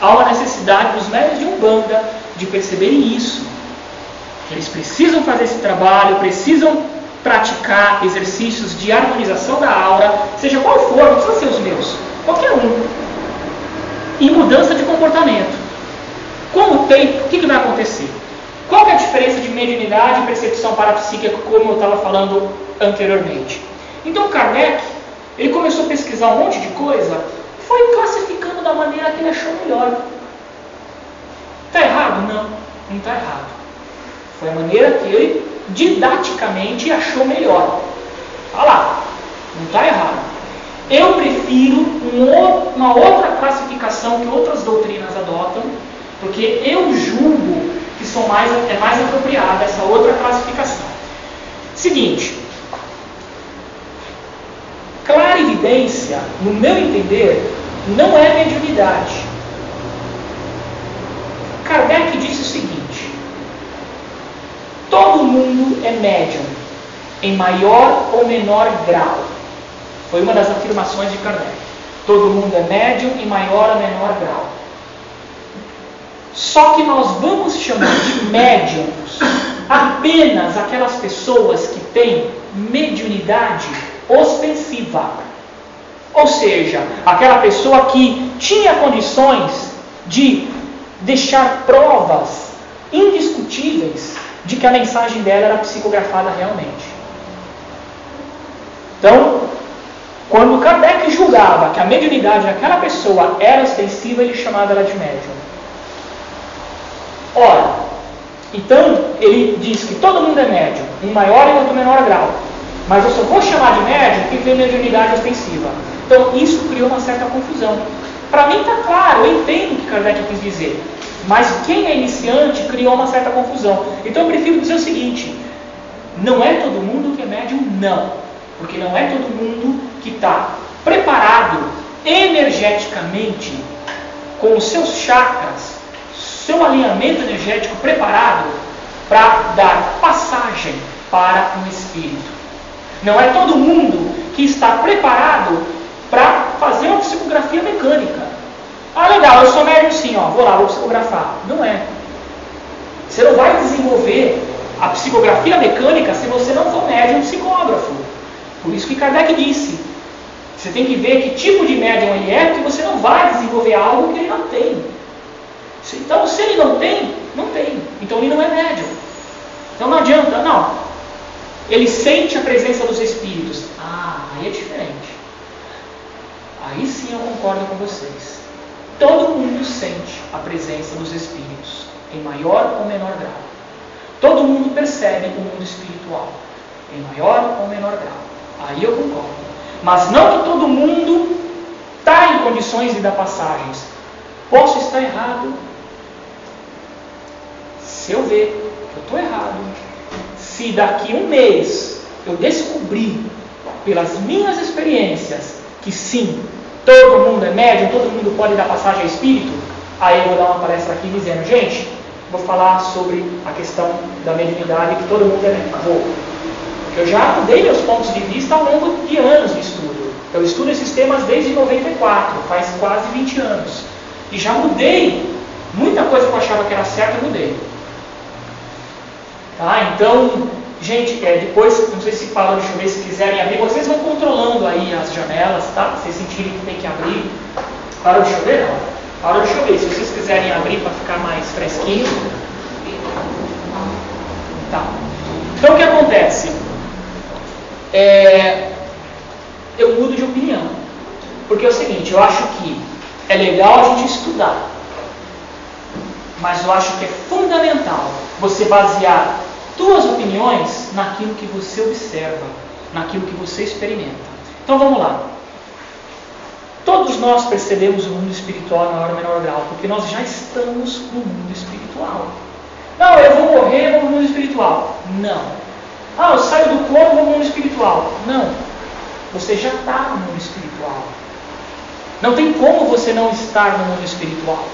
Há uma necessidade dos médiuns de Umbanda de perceberem isso. Eles precisam fazer esse trabalho, precisam praticar exercícios de harmonização da aura, seja qual for, não precisa ser os meus, qualquer um. E mudança de comportamento. Com o tempo, o que vai acontecer? Qual que é a diferença de mediunidade e percepção parapsíquica, como eu estava falando anteriormente? Então Kardec, ele começou a pesquisar um monte de coisa, foi classificando da maneira que ele achou melhor. Está errado? Não, não está errado. Foi a maneira que ele didaticamente achou melhor. Olha lá, não está errado. Eu prefiro uma outra classificação que outras doutrinas adotam, porque eu julgo que é mais apropriada essa outra classificação. Seguinte, clarividência, no meu entender, não é mediunidade. Kardec disse o seguinte: todo mundo é médium, em maior ou menor grau. Foi uma das afirmações de Kardec. Todo mundo é médium, em maior ou menor grau. Só que nós vamos chamar de médiums apenas aquelas pessoas que têm mediunidade ostensiva. Ou seja, aquela pessoa que tinha condições de deixar provas indiscutíveis de que a mensagem dela era psicografada realmente. Então, quando Kardec julgava que a mediunidade daquela pessoa era ostensiva, ele chamava ela de médium. Ora, então ele diz que todo mundo é médium, em maior e outro menor grau. Mas eu só vou chamar de médium quem tem mediunidade ostensiva. Então isso criou uma certa confusão. Para mim está claro, eu entendo o que Kardec quis dizer. Mas quem é iniciante criou uma certa confusão. Então eu prefiro dizer o seguinte: não é todo mundo que é médium, não. Porque não é todo mundo que está preparado energeticamente, com os seus chakras, seu alinhamento energético preparado para dar passagem para um espírito. Não é todo mundo que está preparado para fazer uma psicografia mecânica. Ah, legal, eu sou médium sim, vou lá, vou psicografar. Não é. Você não vai desenvolver a psicografia mecânica se você não for médium psicógrafo. Por isso que Kardec disse, você tem que ver que tipo de médium ele é, porque você não vai desenvolver algo que ele não tem. Então, se ele não tem, não tem. Então ele não é médium. Então não adianta, não. Ele sente a presença dos espíritos. Aí é diferente. Aí sim eu concordo com vocês. Todo mundo sente a presença dos espíritos, em maior ou menor grau. Todo mundo percebe o mundo espiritual, em maior ou menor grau. Aí eu concordo. Mas não que todo mundo está em condições de dar passagens. Posso estar errado. Se eu ver que eu estou errado, se daqui um mês eu descobrir pelas minhas experiências, que sim, todo mundo é médium, todo mundo pode dar passagem a espírito, aí eu vou dar uma palestra aqui dizendo, gente, vou falar sobre a questão da mediunidade, que todo mundo é médium. Vou. Eu já mudei meus pontos de vista ao longo de anos de estudo. Eu estudo esses temas desde 94, faz quase 20 anos. E já mudei. Muita coisa que eu achava que era certa, eu mudei. Tá? Então, gente, depois, não sei se fala, deixa eu ver, se quiserem abrir, vocês vão controlando aí as janelas, tá? Se vocês sentirem que tem que abrir. Parou de chover? Não. Parou de chover. Se vocês quiserem abrir para ficar mais fresquinho. Tá. Então, o que acontece? Eu mudo de opinião. Porque é o seguinte, eu acho que é legal a gente estudar. Mas eu acho que é fundamental você basear suas opiniões naquilo que você observa, naquilo que você experimenta. Então vamos lá. Todos nós percebemos o mundo espiritual na hora menor grau, porque nós já estamos no mundo espiritual. Não, eu vou morrer, vou no mundo espiritual. Não. Eu saio do corpo, vou no mundo espiritual. Não. Você já está no mundo espiritual. Não tem como você não estar no mundo espiritual.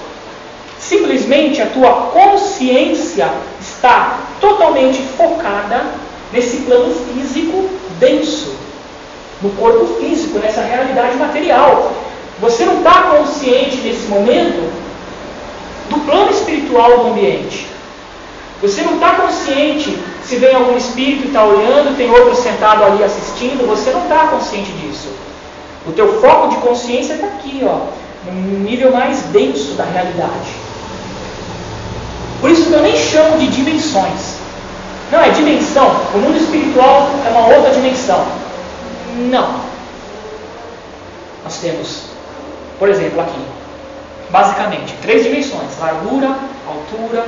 Simplesmente a tua consciência está totalmente focada nesse plano físico denso, no corpo físico, nessa realidade material. Você não está consciente nesse momento do plano espiritual do ambiente. Você não está consciente se vem algum espírito e está olhando, tem outro sentado ali assistindo, você não está consciente disso. O teu foco de consciência está aqui, no nível mais denso da realidade. Por isso que eu nem chamo de dimensões. Não, é dimensão. O mundo espiritual é uma outra dimensão. Não. Nós temos, por exemplo, aqui, basicamente, 3 dimensões. Largura, altura,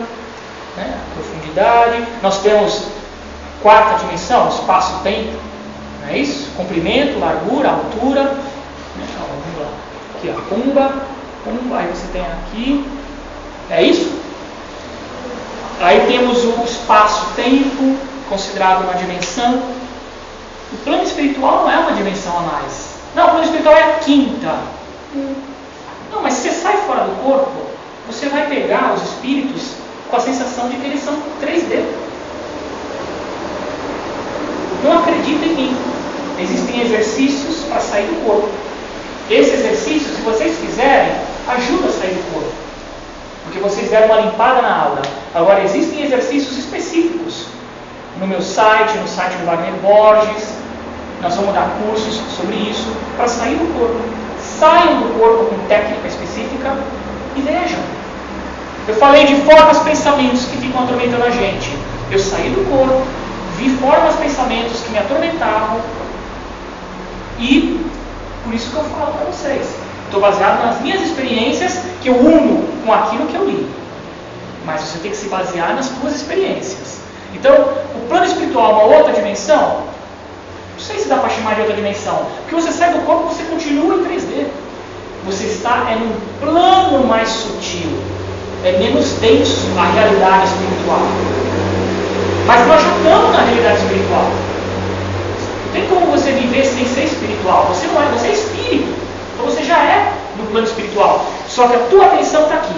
profundidade. Nós temos 4ª dimensão, espaço-tempo. Não é isso? Comprimento, largura, altura. Vamos lá. Aqui, Pumba. Aí você tem aqui. É isso? Aí temos o espaço-tempo, considerado uma dimensão. O plano espiritual não é uma dimensão a mais. Não, o plano espiritual é a 5ª. Não, mas se você sai fora do corpo, você vai pegar os espíritos com a sensação de que eles são 3D. Não acredita em mim. Existem exercícios para sair do corpo. Esse exercício, se vocês quiserem, ajuda a sair do corpo. Porque vocês deram uma limpada na aura. Agora, existem exercícios específicos no meu site, no site do Wagner Borges. Nós vamos dar cursos sobre isso para sair do corpo. Saiam do corpo com técnica específica e vejam. Eu falei de formas, pensamentos que ficam atormentando a gente. Eu saí do corpo, vi formas, pensamentos que me atormentavam e por isso que eu falo para vocês. Estou baseado nas minhas experiências que eu uno com aquilo que eu li. Mas você tem que se basear nas suas experiências. Então, o plano espiritual é uma outra dimensão? Não sei se dá para chamar de outra dimensão. Porque você sai do corpo, você continua em 3D. Você está num plano mais sutil. É menos denso a realidade espiritual. Mas nós já estamos na realidade espiritual. Não tem como você viver sem ser espiritual. Você não é, você é espírito. Então você já é no plano espiritual. Só que a tua atenção está aqui.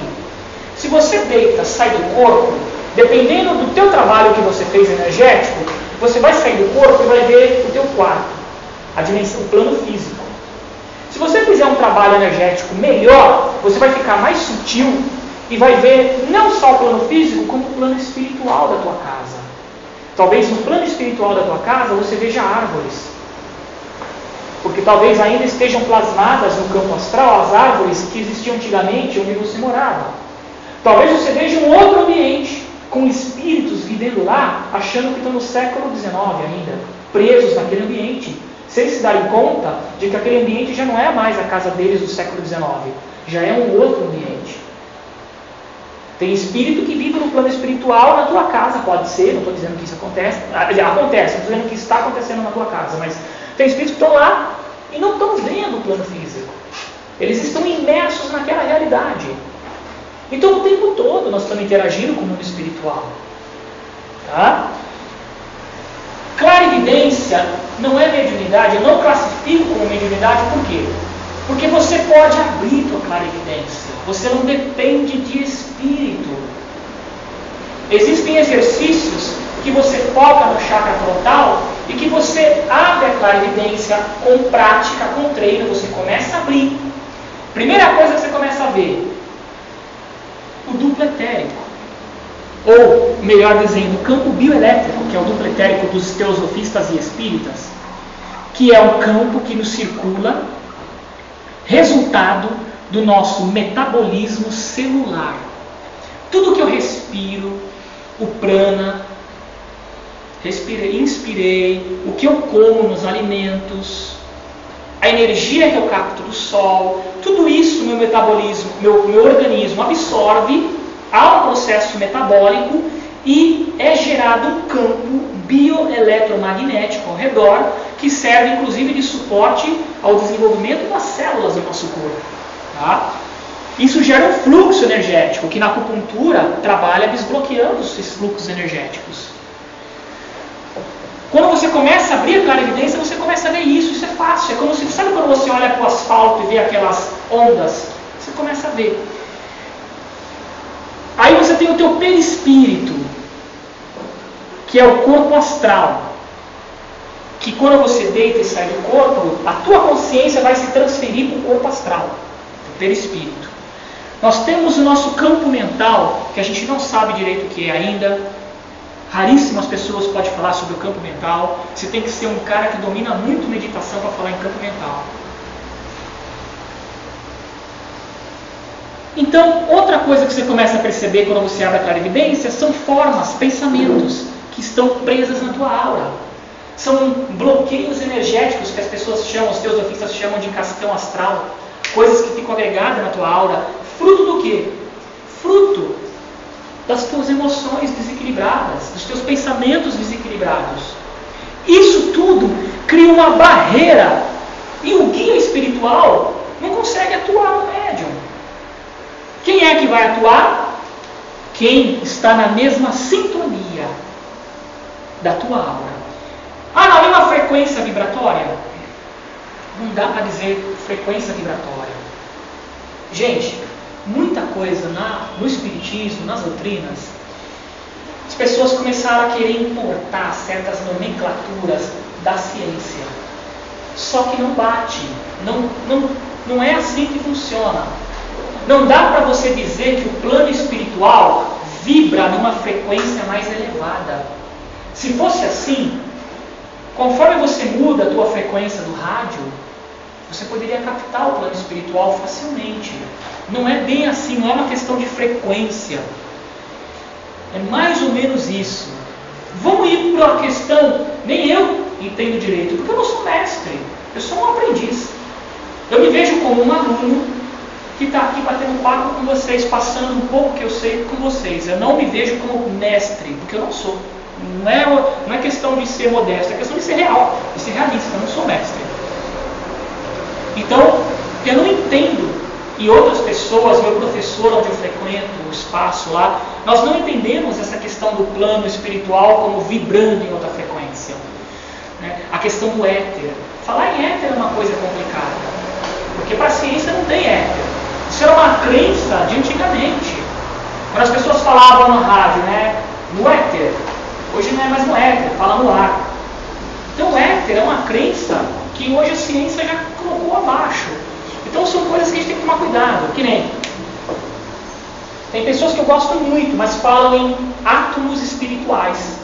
Se você deita, sai do corpo, dependendo do teu trabalho que você fez energético, você vai sair do corpo e vai ver o teu quarto, a dimensão, o plano físico. Se você fizer um trabalho energético melhor, você vai ficar mais sutil e vai ver não só o plano físico, como o plano espiritual da tua casa. Talvez no plano espiritual da tua casa você veja árvores. Porque talvez ainda estejam plasmadas no campo astral as árvores que existiam antigamente onde você morava. Talvez você veja um outro ambiente, com espíritos vivendo lá, achando que estão no século XIX ainda, presos naquele ambiente, sem se darem conta de que aquele ambiente já não é mais a casa deles do século XIX, já é um outro ambiente. Tem espírito que vive no plano espiritual na tua casa, pode ser, não estou dizendo que isso acontece, não estou dizendo que está acontecendo na tua casa, mas tem espíritos que estão lá e não estão vendo o plano físico. Eles estão imersos naquela realidade. Então o tempo todo nós estamos interagindo com o mundo espiritual. Tá? Clarividência clarividência não é mediunidade, eu não classifico como mediunidade, por quê? Porque você pode abrir tua clarividência, você não depende de espírito. Existem exercícios que você foca no chakra frontal e que você abre a clarividência com prática, com treino, você começa a abrir. Primeira coisa que você começa a ver, o duplo etérico. Ou, melhor dizendo, o campo bioelétrico, que é o duplo etérico dos teosofistas e espíritas, que é um campo que nos circula, resultado do nosso metabolismo celular. Tudo que eu respiro, o prana, inspirei, o que eu como nos alimentos, a energia que eu capto do sol, tudo isso meu metabolismo, meu organismo absorve, há um processo metabólico e é gerado um campo bioeletromagnético ao redor, que serve inclusive de suporte ao desenvolvimento das células do nosso corpo. Tá? Isso gera um fluxo energético, que na acupuntura trabalha desbloqueando esses fluxos energéticos. Quando você começa a abrir a clarividência, você começa a ver isso. Isso é fácil. É como se, sabe quando você olha para o asfalto e vê aquelas ondas? Você começa a ver. Aí você tem o teu perispírito, que é o corpo astral. Que quando você deita e sai do corpo, a tua consciência vai se transferir para o corpo astral, o perispírito. Nós temos o nosso campo mental, que a gente não sabe direito o que é ainda. Raríssimas pessoas podem falar sobre o campo mental. Você tem que ser um cara que domina muito meditação para falar em campo mental. Então, outra coisa que você começa a perceber quando você abre a clarividência são formas, pensamentos que estão presas na tua aura. São bloqueios energéticos que as pessoas chamam, os teosofistas chamam de cascão astral. Coisas que ficam agregadas na tua aura. Fruto do quê? Fruto das tuas emoções desequilibradas, dos teus pensamentos desequilibrados. Isso tudo cria uma barreira e o guia espiritual não consegue atuar no médium. Quem é que vai atuar? Quem está na mesma sintonia da tua aura. Ah, não, e uma frequência vibratória? Não dá para dizer frequência vibratória. Gente, muita coisa no espiritismo, nas doutrinas, as pessoas começaram a querer importar certas nomenclaturas da ciência. Só que não bate. Não é assim que funciona. Não dá para você dizer que o plano espiritual vibra numa frequência mais elevada. Se fosse assim, conforme você muda a tua frequência do rádio, você poderia captar o plano espiritual facilmente. Não é bem assim, não é uma questão de frequência. É mais ou menos isso. Vamos ir para a questão, nem eu entendo direito, porque eu não sou mestre, eu sou um aprendiz. Eu me vejo como um aluno que está aqui batendo papo com vocês, passando um pouco que eu sei com vocês. Eu não me vejo como mestre, porque eu não sou. Não é questão de ser modesto, é questão de ser real, de ser realista. Eu não sou mestre. Então, eu não entendo, e outras pessoas, meu professor onde eu frequento, o espaço lá, nós não entendemos essa questão do plano espiritual como vibrando em outra frequência. Né? A questão do éter. Falar em éter é uma coisa complicada, porque para a ciência não tem éter. Isso era uma crença de antigamente. Quando as pessoas falavam no rádio, né, no éter, hoje não é mais no éter, fala no ar. Então o éter é uma crença que hoje a ciência já colocou abaixo. Então são coisas que a gente tem que tomar cuidado. Que nem, tem pessoas que eu gosto muito, mas falam em átomos espirituais.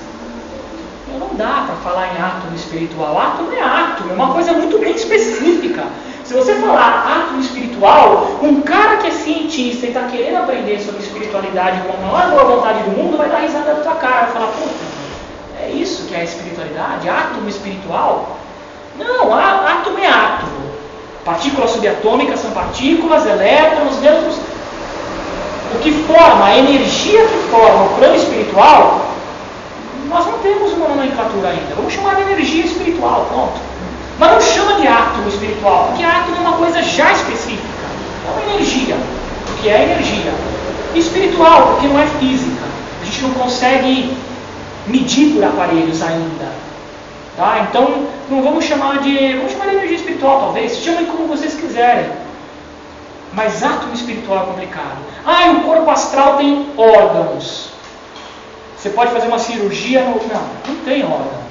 Não dá para falar em átomo espiritual. Átomo é átomo, é uma coisa muito bem específica. Se você falar átomo espiritual, um cara que é cientista e está querendo aprender sobre espiritualidade com a maior boa vontade do mundo vai dar risada da tua cara, vai falar, puta, é isso que é a espiritualidade? Átomo espiritual? Não, átomo é átomo. Partículas subatômicas são partículas, elétrons, nêutrons. O que forma, a energia que forma o plano espiritual, nós não temos uma nomenclatura ainda. Vamos chamar de energia espiritual, pronto. Mas não chama de átomo espiritual, porque átomo é uma coisa já específica. É uma energia, porque é energia. E espiritual, porque não é física. A gente não consegue medir por aparelhos ainda. Tá? Então, não vamos chamar de energia espiritual, talvez. Chamem como vocês quiserem. Mas átomo espiritual é complicado. E o corpo astral tem órgãos. Você pode fazer uma cirurgia no... Não tem órgão.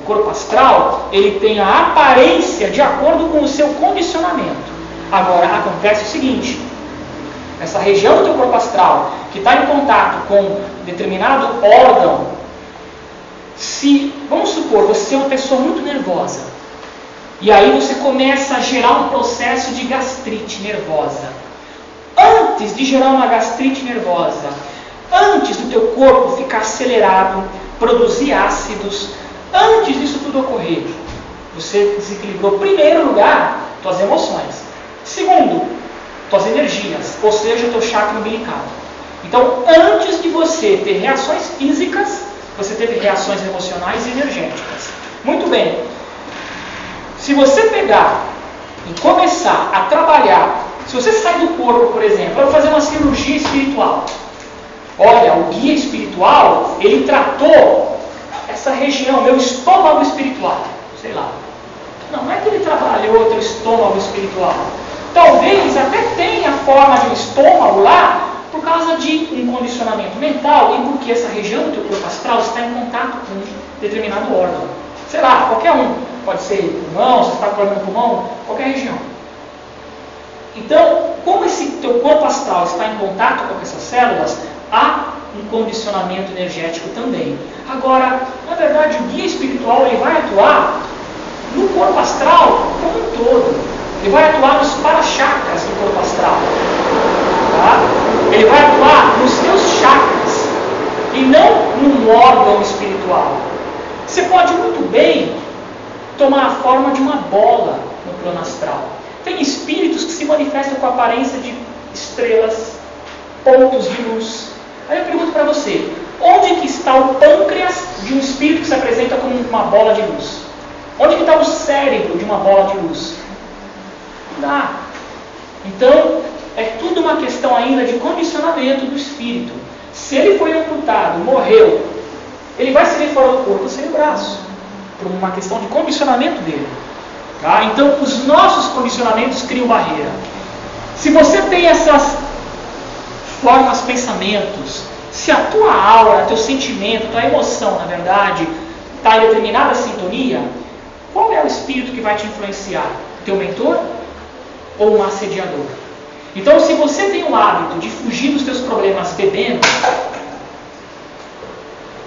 O corpo astral, ele tem a aparência de acordo com o seu condicionamento. Agora, acontece o seguinte. Essa região do teu corpo astral, que está em contato com determinado órgão, vamos supor, você é uma pessoa muito nervosa, e aí você começa a gerar um processo de gastrite nervosa. Antes de gerar uma gastrite nervosa, antes do teu corpo ficar acelerado, produzir ácidos, antes disso tudo ocorrer, você desequilibrou, em primeiro lugar, tuas emoções. Segundo, tuas energias, ou seja, teu chakra umbilical. Então, antes de você ter reações físicas, você teve reações emocionais e energéticas. Muito bem. Se você pegar e começar a trabalhar, se você sai do corpo, por exemplo, eu vou fazer uma cirurgia espiritual. Olha, o guia espiritual, ele tratou essa região, meu estômago espiritual. Sei lá. Não é que ele trabalhou teu estômago espiritual. Talvez até tenha forma de um estômago lá, por causa de um condicionamento mental e porque essa região do teu corpo astral está em contato com um determinado órgão. Sei lá, qualquer um. Pode ser pulmão, se está com problema no pulmão, qualquer região. Então, como esse teu corpo astral está em contato com essas células, há um condicionamento energético também. Agora, na verdade, o guia espiritual ele vai atuar no corpo astral como um todo. Ele vai atuar nos para-chakras do corpo astral. Tá? Ele vai atuar nos teus chakras e não num órgão espiritual. Você pode muito bem tomar a forma de uma bola no plano astral. Tem espíritos que se manifestam com a aparência de estrelas, pontos de luz. Aí eu pergunto para você, onde que está o pâncreas de um espírito que se apresenta como uma bola de luz? Onde que está o cérebro de uma bola de luz? Não dá. Então, é tudo uma questão ainda de condicionamento do espírito. Se ele foi amputado, morreu, ele vai sair fora do corpo sem o braço, por uma questão de condicionamento dele. Tá? Então, os nossos condicionamentos criam barreira. Se você tem essas formas, pensamentos, se a tua aura, teu sentimento, tua emoção, na verdade, está em determinada sintonia, qual é o espírito que vai te influenciar? Teu mentor ou um assediador? Então, se você tem o hábito de fugir dos teus problemas bebendo,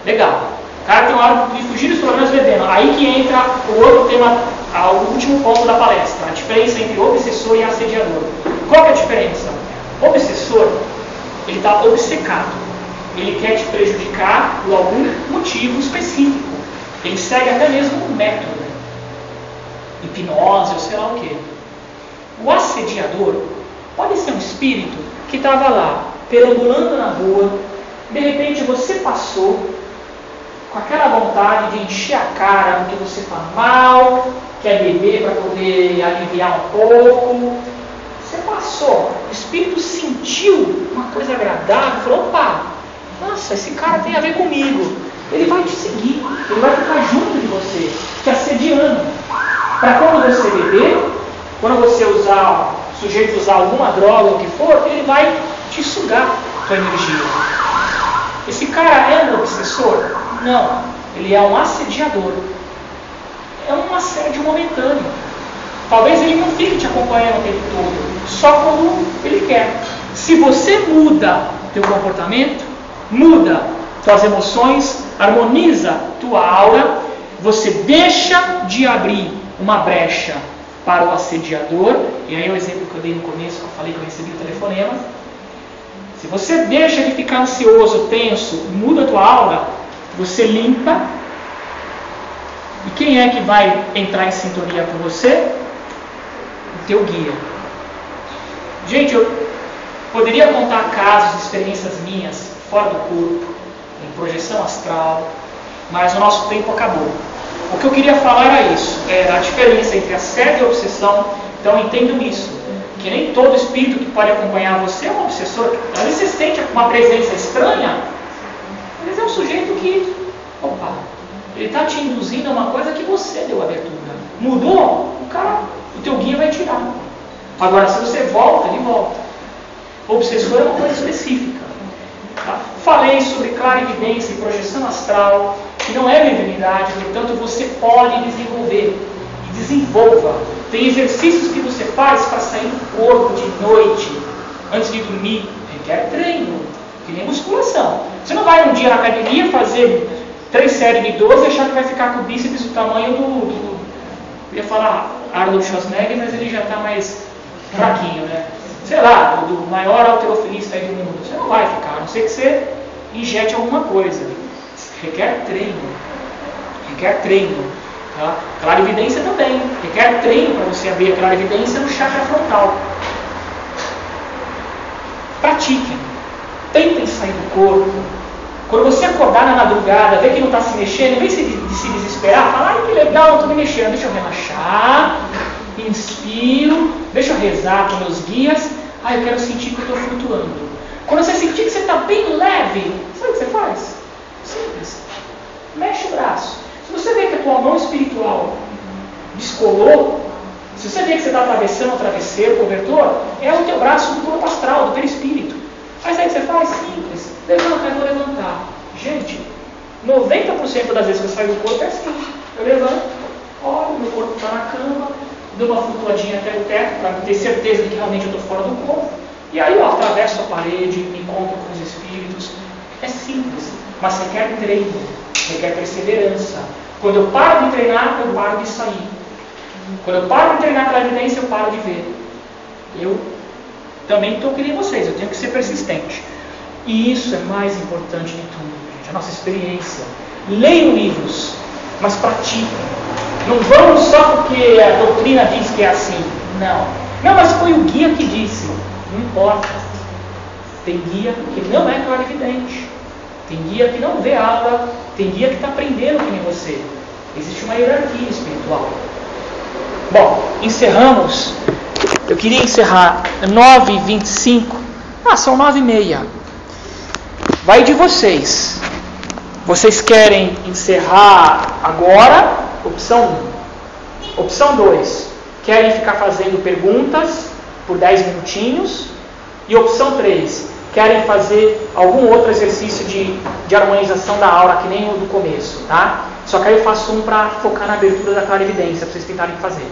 legal. O cara tem o hábito de fugir dos problemas bebendo. Aí que entra o outro tema, o último ponto da palestra. A diferença entre obsessor e assediador. Qual que é a diferença? O obsessor, ele está obcecado. Ele quer te prejudicar por algum motivo específico. Ele segue até mesmo um método. Hipnose ou sei lá o quê. O assediador pode ser um espírito que estava lá, perambulando na rua, de repente você passou com aquela vontade de encher a cara porque você está mal, quer beber para poder aliviar um pouco. Você passou, o espírito sentiu uma coisa agradável, falou, opa, nossa, esse cara tem a ver comigo. Ele vai te seguir, ele vai ficar junto de você, te assediando. Para quando você beber, quando você sujeito usar alguma droga ou o que for, ele vai te sugar a tua energia. Esse cara é um obsessor? Não, ele é um assediador. É um assédio momentâneo. Talvez ele não fique te acompanhando o tempo todo, só quando ele quer. Se você muda teu comportamento, muda tuas emoções, harmoniza tua aura, você deixa de abrir uma brecha para o assediador, e aí é o exemplo que eu dei no começo, que eu falei que eu recebi o telefonema. Se você deixa de ficar ansioso, tenso, muda a tua aura, você limpa. E quem é que vai entrar em sintonia com você? O teu guia. Gente, eu poderia contar casos, experiências minhas, fora do corpo, em projeção astral, mas o nosso tempo acabou. O que eu queria falar era isso, a diferença entre assédio e obsessão. Então entendam isso, que nem todo espírito que pode acompanhar você é um obsessor. Às vezes você sente uma presença estranha, mas é um sujeito que, Ele está te induzindo a uma coisa que você deu abertura. Mudou, o teu guia vai tirar. Agora, se você volta, ele volta. Obsessor é uma coisa específica. Tá? Falei sobre clarividência e projeção astral, que não é mediunidade, portanto você pode desenvolver. E desenvolva. Tem exercícios que você faz para sair do corpo de noite, antes de dormir. Requer treino, que nem musculação. Você não vai um dia na academia fazer 3 séries de 12 e achar que vai ficar com o bíceps do tamanho do eu ia falar Arnold Schwarzenegger, mas ele já está mais fraquinho, né? Sei lá, do maior halterofilista aí do mundo. Você não vai ficar, a não ser que você injete alguma coisa. Requer treino. Requer treino. Tá? Clarividência também. Requer treino para você abrir a clarividência no chakra frontal. Pratiquem. Tentem sair do corpo. Quando você acordar na madrugada, ver que não está se mexendo, em vez de se desesperar, fala, ai que legal, não estou me mexendo, deixa eu relaxar, inspiro, deixa eu rezar com meus guias, eu quero sentir que eu estou flutuando. Quando você sentir que você está bem leve, sabe o que você faz? Simples. Mexe o braço. Se você vê que a tua mão espiritual descolou, se você vê que você está atravessando o travesseiro, o cobertor, é o teu braço do corpo astral, do perispírito. Mas aí você faz simples. Levanta, eu vou levantar. Gente, 90% das vezes que eu saio do corpo é assim. Eu levanto, olho, meu corpo está na cama, dou uma flutuadinha até o teto para ter certeza de que realmente eu estou fora do corpo. E aí eu atravesso a parede, me encontro com os espíritos. É simples, mas requer treino, requer perseverança. Quando eu paro de treinar, eu paro de sair. Quando eu paro de treinar pela evidência, eu paro de ver. Eu também estou que nem vocês, eu tenho que ser persistente. E isso é mais importante de tudo, gente, a nossa experiência. Leiam livros, mas pratiquem. Não vão só porque a doutrina diz que é assim. Não. Não, mas foi o guia que disse. Não importa. Tem guia que não é clarividente. Tem guia que não vê aula. Tem guia que está aprendendo que nem você. Existe uma hierarquia espiritual. Bom, encerramos. Eu queria encerrar 9h25. São 9h30. Vai de vocês. Vocês querem encerrar agora? Opção 1. Opção 2. Querem ficar fazendo perguntas por 10 minutinhos? E opção 3. Querem fazer algum outro exercício de harmonização da aura, que nem o do começo, tá? Só que aí eu faço um para focar na abertura da clarividência, para vocês tentarem fazer.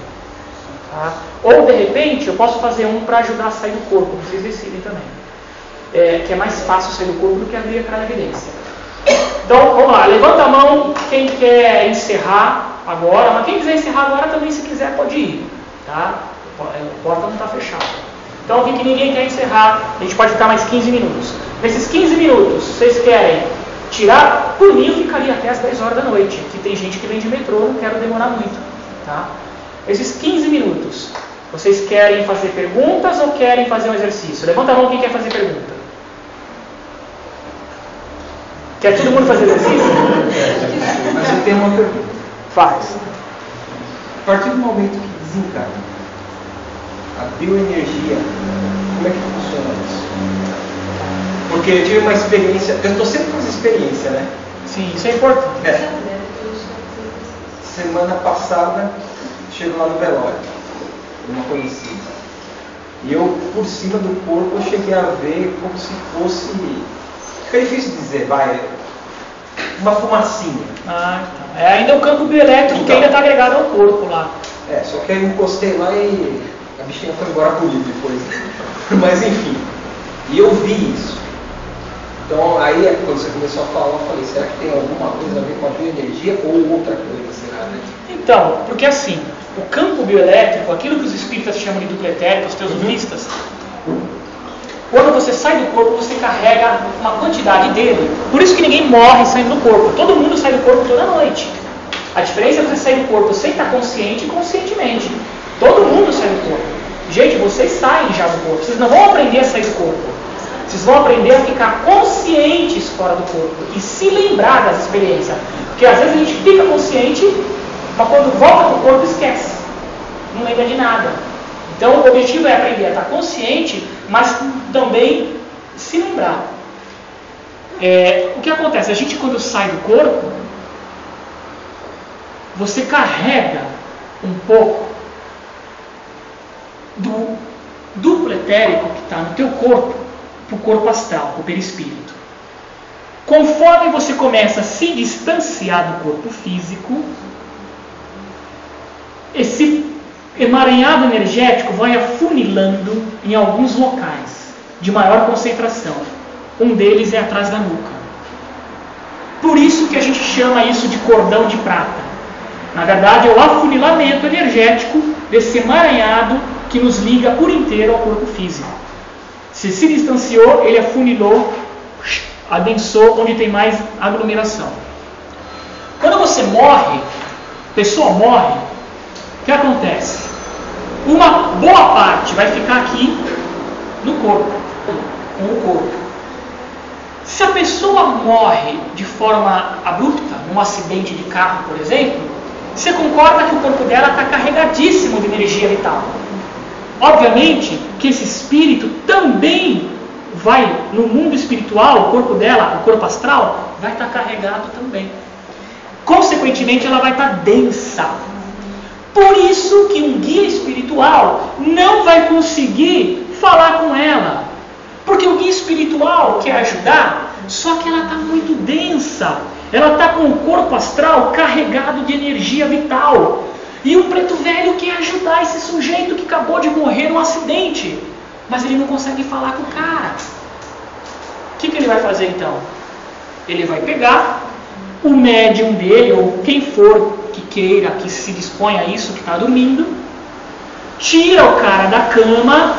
Tá? Ou, de repente, eu posso fazer um para ajudar a sair do corpo, vocês decidem também. Que é mais fácil sair do corpo do que abrir a clarividência. Então, vamos lá, levanta a mão quem quer encerrar agora, mas quem quiser encerrar agora também, se quiser, pode ir. Tá? A porta não está fechada. Então, vi que ninguém quer encerrar, a gente pode ficar mais 15 minutos. Nesses 15 minutos, vocês querem tirar, por mim eu ficaria até as 10 horas da noite, que tem gente que vem de metrô, não quero demorar muito. Tá? Esses 15 minutos, vocês querem fazer perguntas ou querem fazer um exercício? Levanta a mão quem quer fazer pergunta. Quer todo mundo fazer exercício? Mas eu tenho uma pergunta. Faz. A partir do momento que desencarna, a bioenergia, como é que funciona isso? Porque eu tive uma experiência, eu estou sempre com essa experiência, né? Sim, isso é importante. Semana passada, chego lá no velório, uma conhecida. E eu, por cima do corpo, eu cheguei a ver como se fosse... Fica difícil dizer, uma fumacinha. Então. É ainda o campo bioelétrico que ainda está agregado ao corpo lá. Só que aí eu encostei lá e a bichinha foi embora comigo depois. Mas enfim, e eu vi isso. Então aí, quando você começou a falar, eu falei, será que tem alguma coisa a ver com a bioenergia ou outra coisa, será, né? Então, porque assim, o campo bioelétrico, aquilo que os espíritas chamam de duplo etérico, os teosofistas, quando você sai do corpo, você carrega uma quantidade dele. Por isso que ninguém morre saindo do corpo. Todo mundo sai do corpo toda noite. A diferença é você sair do corpo sem estar consciente e conscientemente. Todo mundo sai do corpo. Gente, vocês saem já do corpo. Vocês não vão aprender a sair do corpo. Vocês vão aprender a ficar conscientes fora do corpo e se lembrar das experiências. Porque às vezes a gente fica consciente, mas quando volta para o corpo esquece. Não lembra de nada. Então o objetivo é aprender a estar consciente, mas também se lembrar. O que acontece? A gente quando sai do corpo, você carrega um pouco do duplo etérico que está no teu corpo para o corpo astral, para o perispírito. Conforme você começa a se distanciar do corpo físico, esse emaranhado energético vai afunilando em alguns locais de maior concentração. Um deles é atrás da nuca. Por isso que a gente chama isso de cordão de prata. Na verdade, é o afunilamento energético desse emaranhado que nos liga por inteiro ao corpo físico. Se distanciou, ele afunilou, adensou onde tem mais aglomeração. Quando você morre, a pessoa morre, o que acontece? Uma boa parte vai ficar aqui no corpo, com o corpo. Se a pessoa morre de forma abrupta, num acidente de carro, por exemplo, você concorda que o corpo dela está carregadíssimo de energia vital. Obviamente que esse espírito também vai, no mundo espiritual, o corpo dela, o corpo astral, vai estar carregado também. Consequentemente, ela vai estar densa. Por isso que um guia espiritual não vai conseguir falar com ela. Porque o guia espiritual quer ajudar, só que ela está muito densa. Ela está com o corpo astral carregado de energia vital. E o preto velho quer ajudar esse sujeito que acabou de morrer num acidente. Mas ele não consegue falar com o cara. O que ele vai fazer então? Ele vai pegar o médium dele, ou quem for que queira, que se dispõe a isso, que está dormindo, tira o cara da cama,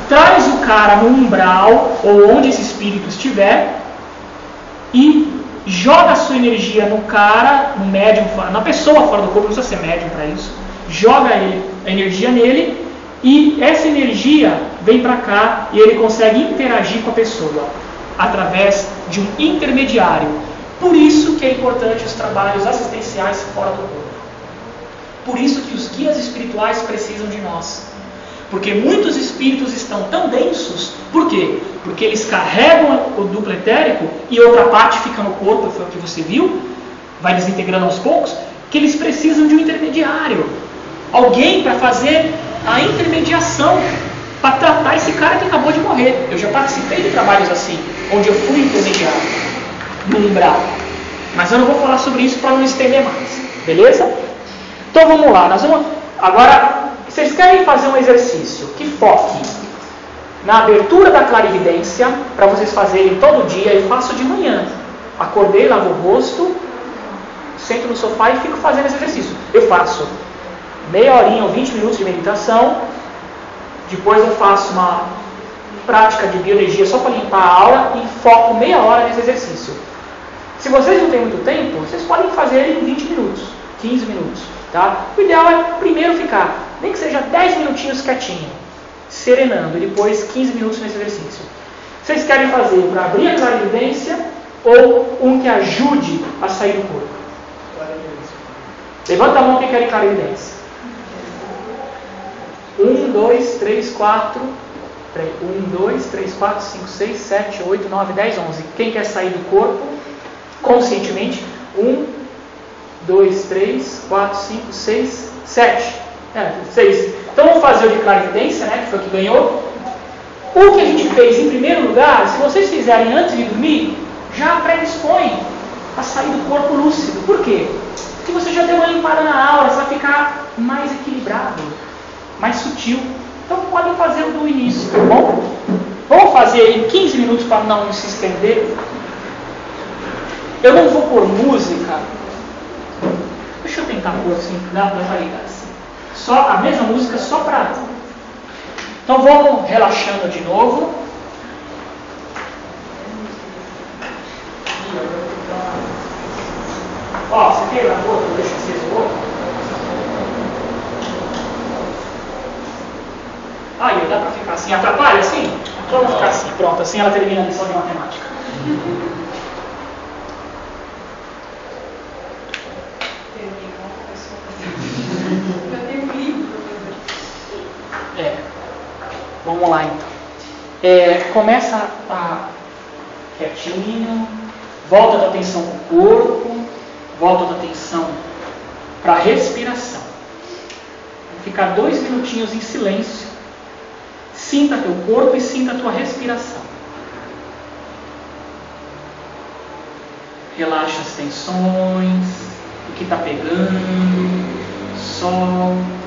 traz o cara no umbral, ou onde esse espírito estiver, e joga a sua energia no cara, no médium, na pessoa fora do corpo, não precisa ser médium para isso, joga a energia nele, e essa energia vem para cá e ele consegue interagir com a pessoa através de um intermediário. Por isso que é importante os trabalhos assistenciais fora do corpo. Por isso que os guias espirituais precisam de nós. Porque muitos espíritos estão tão densos. Por quê? Porque eles carregam o duplo etérico e outra parte fica no corpo, foi o que você viu, vai desintegrando aos poucos, que eles precisam de um intermediário. Alguém para fazer a intermediação, para tratar esse cara que acabou de morrer. Eu já participei de trabalhos assim, onde eu fui intermediário, no umbral. Mas eu não vou falar sobre isso para não estender mais. Beleza? Então vamos lá. Agora, vocês querem fazer um exercício que foque na abertura da clarividência, para vocês fazerem todo dia. Eu faço de manhã. Acordei, lavo o rosto, sento no sofá e fico fazendo esse exercício. Eu faço meia horinha ou 20 minutos de meditação. Depois eu faço uma prática de bioenergia só para limpar a aura e foco meia hora nesse exercício. Se vocês não têm muito tempo, vocês podem fazer em 20 minutos, 15 minutos. Tá? O ideal é primeiro ficar, nem que seja 10 minutinhos quietinho, serenando, e depois 15 minutos nesse exercício. Vocês querem fazer para abrir a clarividência ou um que ajude a sair do corpo? Levanta a mão quem quer clarividência. 1, 2, 3, 4. 1, 2, 3, 4, 5, 6, 7, 8, 9, 10, 11. Quem quer sair do corpo conscientemente? 1, 2, 3, 4, 5, 6, 7. 6. Então vamos fazer o de clarividência, né, que foi o que ganhou. O que a gente fez em primeiro lugar, se vocês fizerem antes de dormir, já predispõe a sair do corpo lúcido. Por quê? Porque você já deu uma limpada na aura, você vai ficar mais equilibrado, mais sutil. Então podem fazer o do início, tá bom? Vamos fazer em 15 minutos para não se estender. Eu não vou pôr música. Deixa eu tentar pôr assim, dá para ligar assim. Só a mesma música, só para. Então vamos relaxando de novo. Ó, você quer ir lá no outro? Deixa vocês o outro. Aí, dá para ficar assim. Atrapalha assim? Então vamos ficar assim. Pronto, assim ela termina a lição de matemática. Vamos lá então. Começa quietinho, volta a atenção para o corpo, volta a atenção para minutinhos em silêncio. Sinta teu corpo e sinta a tua respiração. Relaxa as tensões, o que está pegando, solta.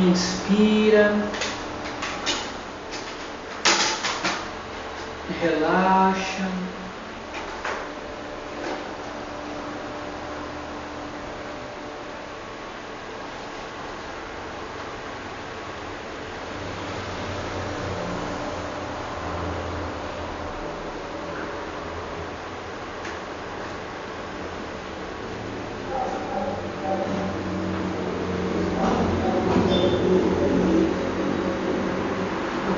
Inspira, relaxa,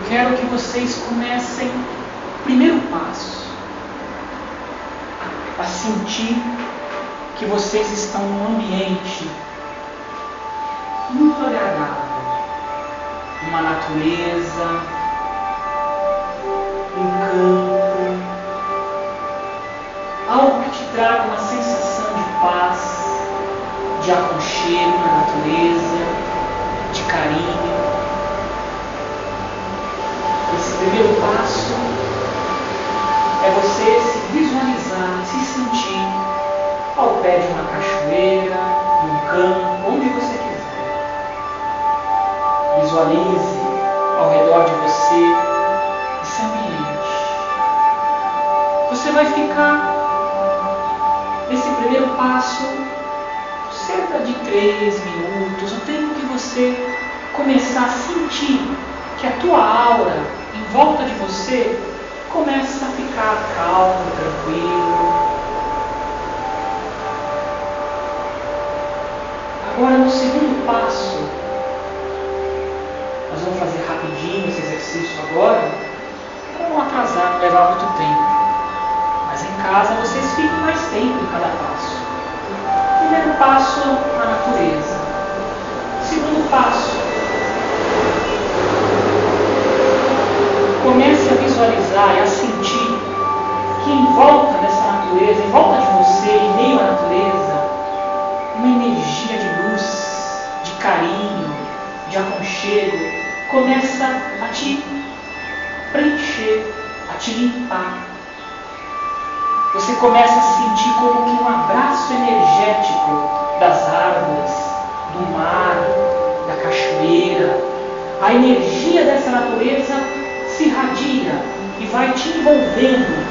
quero que vocês comecem o primeiro passo, a sentir que vocês estão num ambiente muito agradável, uma natureza, um campo, algo que te traga uma sensação de paz, de aconchego na natureza, de carinho. Esse primeiro passo é você se visualizar, se sentir ao pé de uma cachoeira, num campo, onde você quiser. Visualize ao redor de você esse ambiente. Você vai ficar nesse primeiro passo cerca de 3 minutos, o tempo que você começar a sentir que a tua aura em volta de você começa a ficar calmo, tranquilo. Agora, no segundo passo, nós vamos fazer rapidinho esse exercício agora, para não atrasar, não levar muito tempo. Mas em casa vocês ficam mais tempo em cada passo. Primeiro passo, a natureza. Segundo passo, comece a visualizar e a sentir que em volta dessa natureza, em volta de você, em meio à natureza, uma energia de luz, de carinho, de aconchego, começa a te preencher, a te limpar. Você começa a sentir como que um abraço energético das árvores, do mar, da cachoeira. A energia dessa natureza se irradia e vai te envolvendo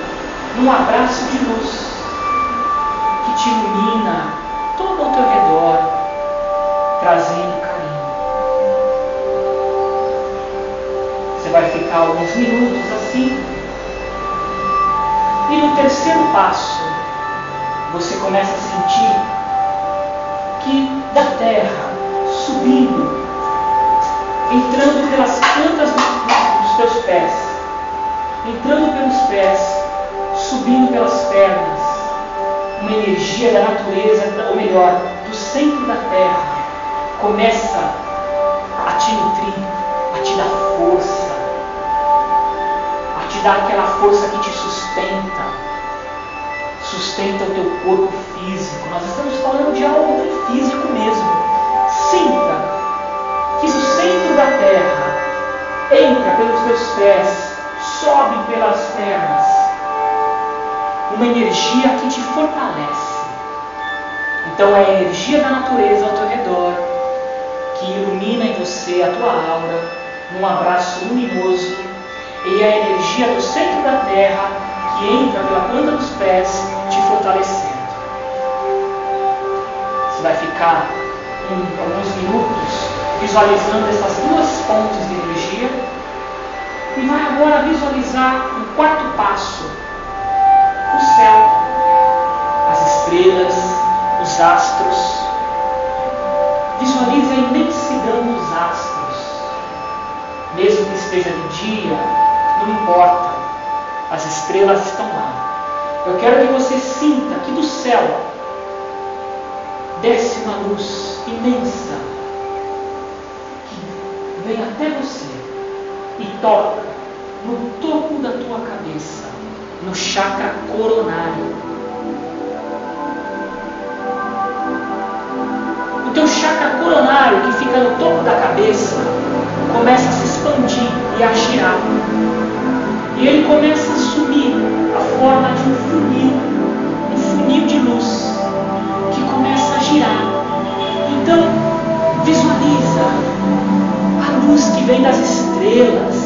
num abraço de luz que te ilumina todo ao teu redor, trazendo carinho. Você vai ficar alguns minutos assim, e no terceiro passo você começa a sentir que da terra subindo, entrando pelas plantas dos teus pés, entrando pelos pés, subindo pelas pernas, uma energia da natureza, ou melhor, do centro da terra, começa a te nutrir, a te dar força, a te dar aquela força que te sustenta o teu corpo físico. Nós estamos falando de algo bem físico mesmo. Sinta que do centro da terra entra pelos teus pés, sobe pelas pernas, uma energia que te fortalece. Então é a energia da natureza ao teu redor que ilumina em você a tua aura num abraço luminoso, e a energia do centro da terra que entra pela planta dos pés te fortalecendo. Você vai ficar alguns minutos visualizando essas duas fontes de energia, e vai agora visualizar o quarto passo, o céu, as estrelas, os astros. Visualize a imensidão dos astros. Mesmo que esteja de dia, não importa, as estrelas estão lá. Eu quero que você sinta que do céu desce uma luz imensa que vem até você e toca no topo da tua cabeça, no chakra coronário. O teu chakra coronário, que fica no topo da cabeça, começa a se expandir e a girar. E ele começa a assumir a forma de um funil de luz, que começa a girar. Então, visualiza a luz que vem das estrelas,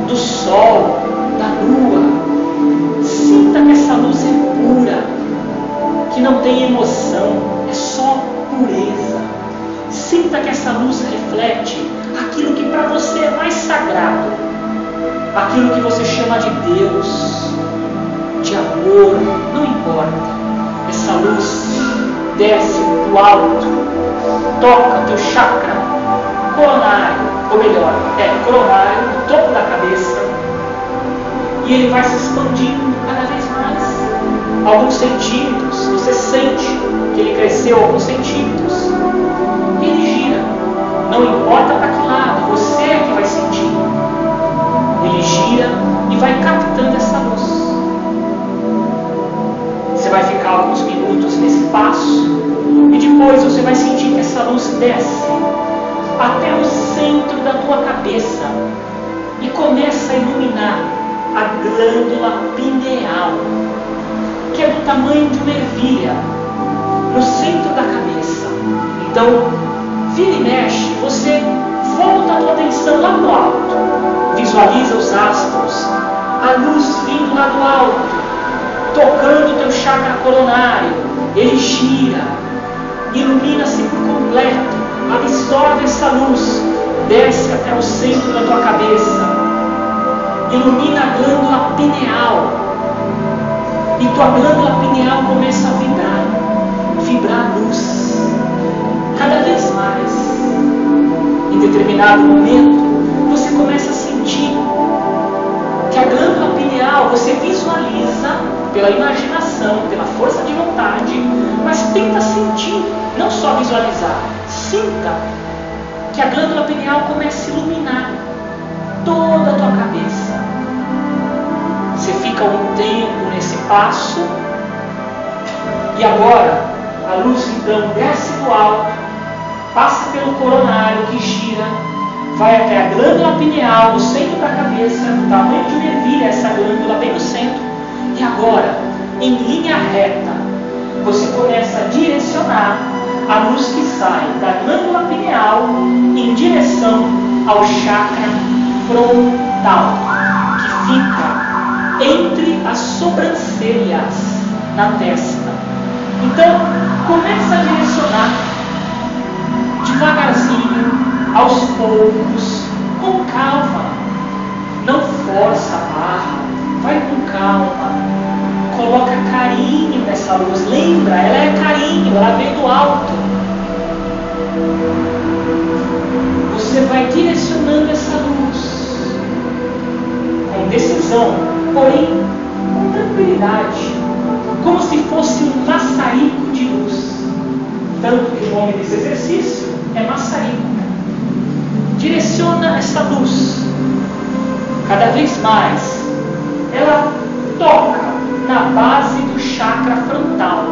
do sol, da lua. Sinta que essa luz é pura, que não tem emoção, é só pureza. Sinta que essa luz reflete aquilo que para você é mais sagrado, aquilo que você chama de Deus, de amor, não importa. Essa luz desce do alto, toca o teu chakra coronário, ou melhor, coronário, no topo da cabeça, e ele vai se expandindo cada vez mais. Alguns centímetros, você sente que ele cresceu alguns centímetros, e ele gira. Não importa para que lado, você é que vai sentir. Ele gira e vai captando essa luz. Você vai ficar alguns minutos nesse passo, e depois você vai sentir que essa luz desce até o centro da tua cabeça e começa a iluminar a glândula pineal, que é do tamanho de uma ervilha, no centro da cabeça. Então, vira e mexe, você volta a tua atenção lá no alto, visualiza os astros, a luz vindo lá do alto, tocando o teu chakra coronário. Ele gira, ilumina-se por completo, absorve essa luz, desce até o centro da tua cabeça, ilumina a glândula pineal, e tua glândula pineal começa a vibrar a luz, cada vez mais. Em determinado momento, você começa a sentir que a glândula pineal, você visualiza pela imaginação, pela força de vontade, mas tenta sentir, não só visualizar, sinta que a glândula pineal começa a iluminar toda a tua cabeça. Você fica um tempo nesse passo, e agora a luz então desce do alto, passa pelo coronário que gira, vai até a glândula pineal, no centro da cabeça, do tamanho de uma ervilha, essa glândula bem no centro. E agora, em linha reta, você começa a direcionar a luz que sai da glândula pineal em direção ao chakra frontal, que fica entre as sobrancelhas na testa. Então, começa a direcionar devagarzinho, aos poucos, com calma. Não força a barra, vai com calma. Coloca carinho nessa luz. Lembra, ela é carinho, ela vem do alto. Você vai direcionando essa luz com decisão, porém com tranquilidade, como se fosse um maçarico de luz. Tanto que o nome desse exercício é maçarico. Direciona essa luz cada vez mais. Ela toca na base do chakra frontal.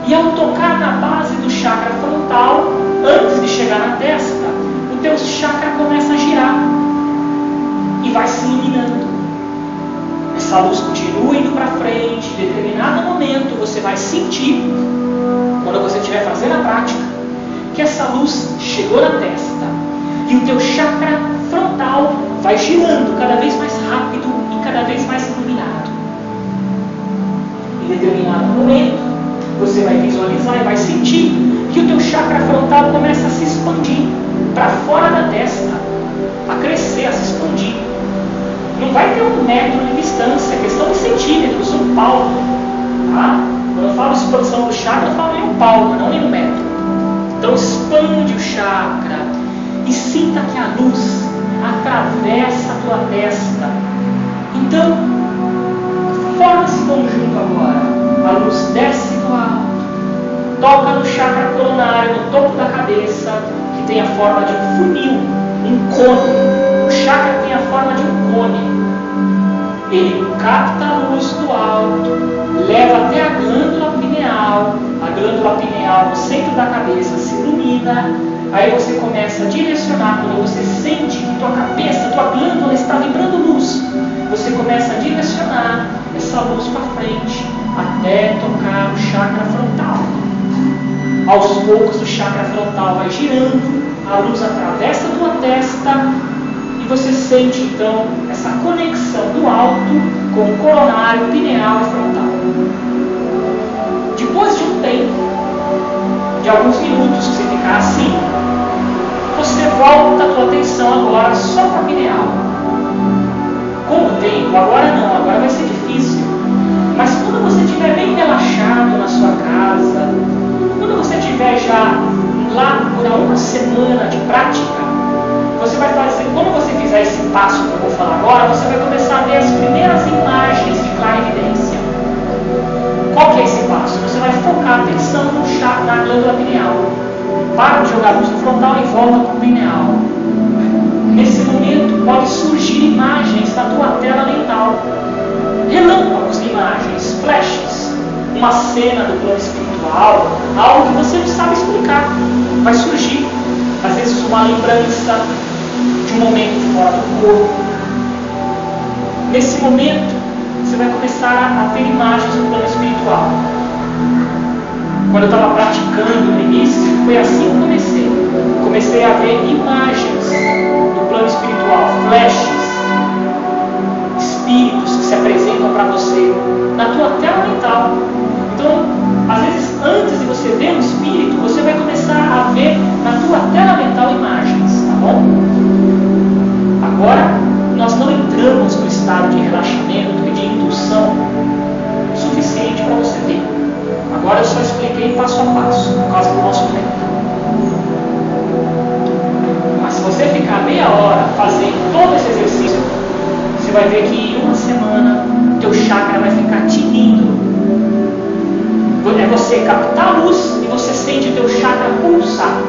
E ao tocar na base do chakra frontal, antes de chegar na testa, o teu chakra começa a girar e vai se iluminando. Essa luz continua indo para frente. Em determinado momento você vai sentir, quando você estiver fazendo a prática, que essa luz chegou na testa e o teu chakra frontal vai girando cada vez mais rápido e cada vez mais iluminado. Em determinado momento você vai visualizar e vai sentir que o teu chakra frontal começa a se expandir para fora da testa, a crescer, a se expandir. Não vai ter 1 metro de distância, é questão de centímetros, 1 palmo. Tá? Quando eu falo expansão do chakra, eu falo em 1 palmo, não em 1 metro. Então expande o chakra e sinta que a luz atravessa a tua testa. Então, forma esse conjunto agora. A luz desce do alto, toca no chakra coronário, no topo da cabeça, que tem a forma de um funil, um cone. O chakra tem a forma de um cone. Ele capta a luz do alto, leva até a glândula pineal. A glândula pineal no centro da cabeça se ilumina. Aí você começa a direcionar. Quando você sente que tua cabeça, tua glândula está vibrando luz, você começa a direcionar essa luz para frente até tocar o chakra frontal. Aos poucos o chakra frontal vai girando, a luz atravessa a tua testa e você sente então essa conexão do alto com o coronário, pineal e frontal. Depois de um tempo, de alguns minutos que você ficar assim, você volta a tua atenção agora só para a pineal. Com o tempo, agora não, agora vai ser difícil. Mas quando você estiver bem relaxado na sua casa, quando você estiver já lá por 1 semana de prática, você vai fazer, quando você fizer esse passo que eu vou falar agora, você vai começar a ver as primeiras imagens de clarividência. Qual que é esse passo? Você vai focar a atenção no chakra, na glândula pineal. Para de jogar luz no frontal e volta para o pineal. Nesse momento pode surgir imagens na tua tela mental. Relâmpagos de imagens, flashes. Uma cena do plano espiritual, algo que você não sabe explicar. Vai surgir. Às vezes uma lembrança de um momento fora do corpo. Nesse momento, você vai começar a ter imagens do plano espiritual. Quando eu estava praticando no início, foi assim que comecei. Comecei a ver imagens do plano espiritual, flashes, espíritos que se apresentam para você na tua tela mental. Então, às vezes, antes de você ver um espírito, você vai começar a ver na tua tela mental imagens, tá bom? Agora, nós não entramos no estado de relaxamento e de indução suficiente para você ver. Agora eu só expliquei passo a passo, por causa do nosso tempo. Mas se você ficar meia hora fazendo todo esse exercício, você vai ver que em 1 semana teu chakra vai ficar tinindo. É você captar a luz e você sente o teu chakra pulsar.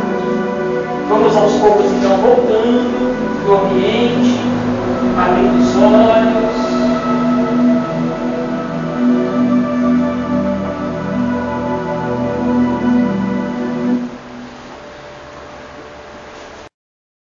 Vamos aos poucos então voltando do ambiente, abrindo os olhos.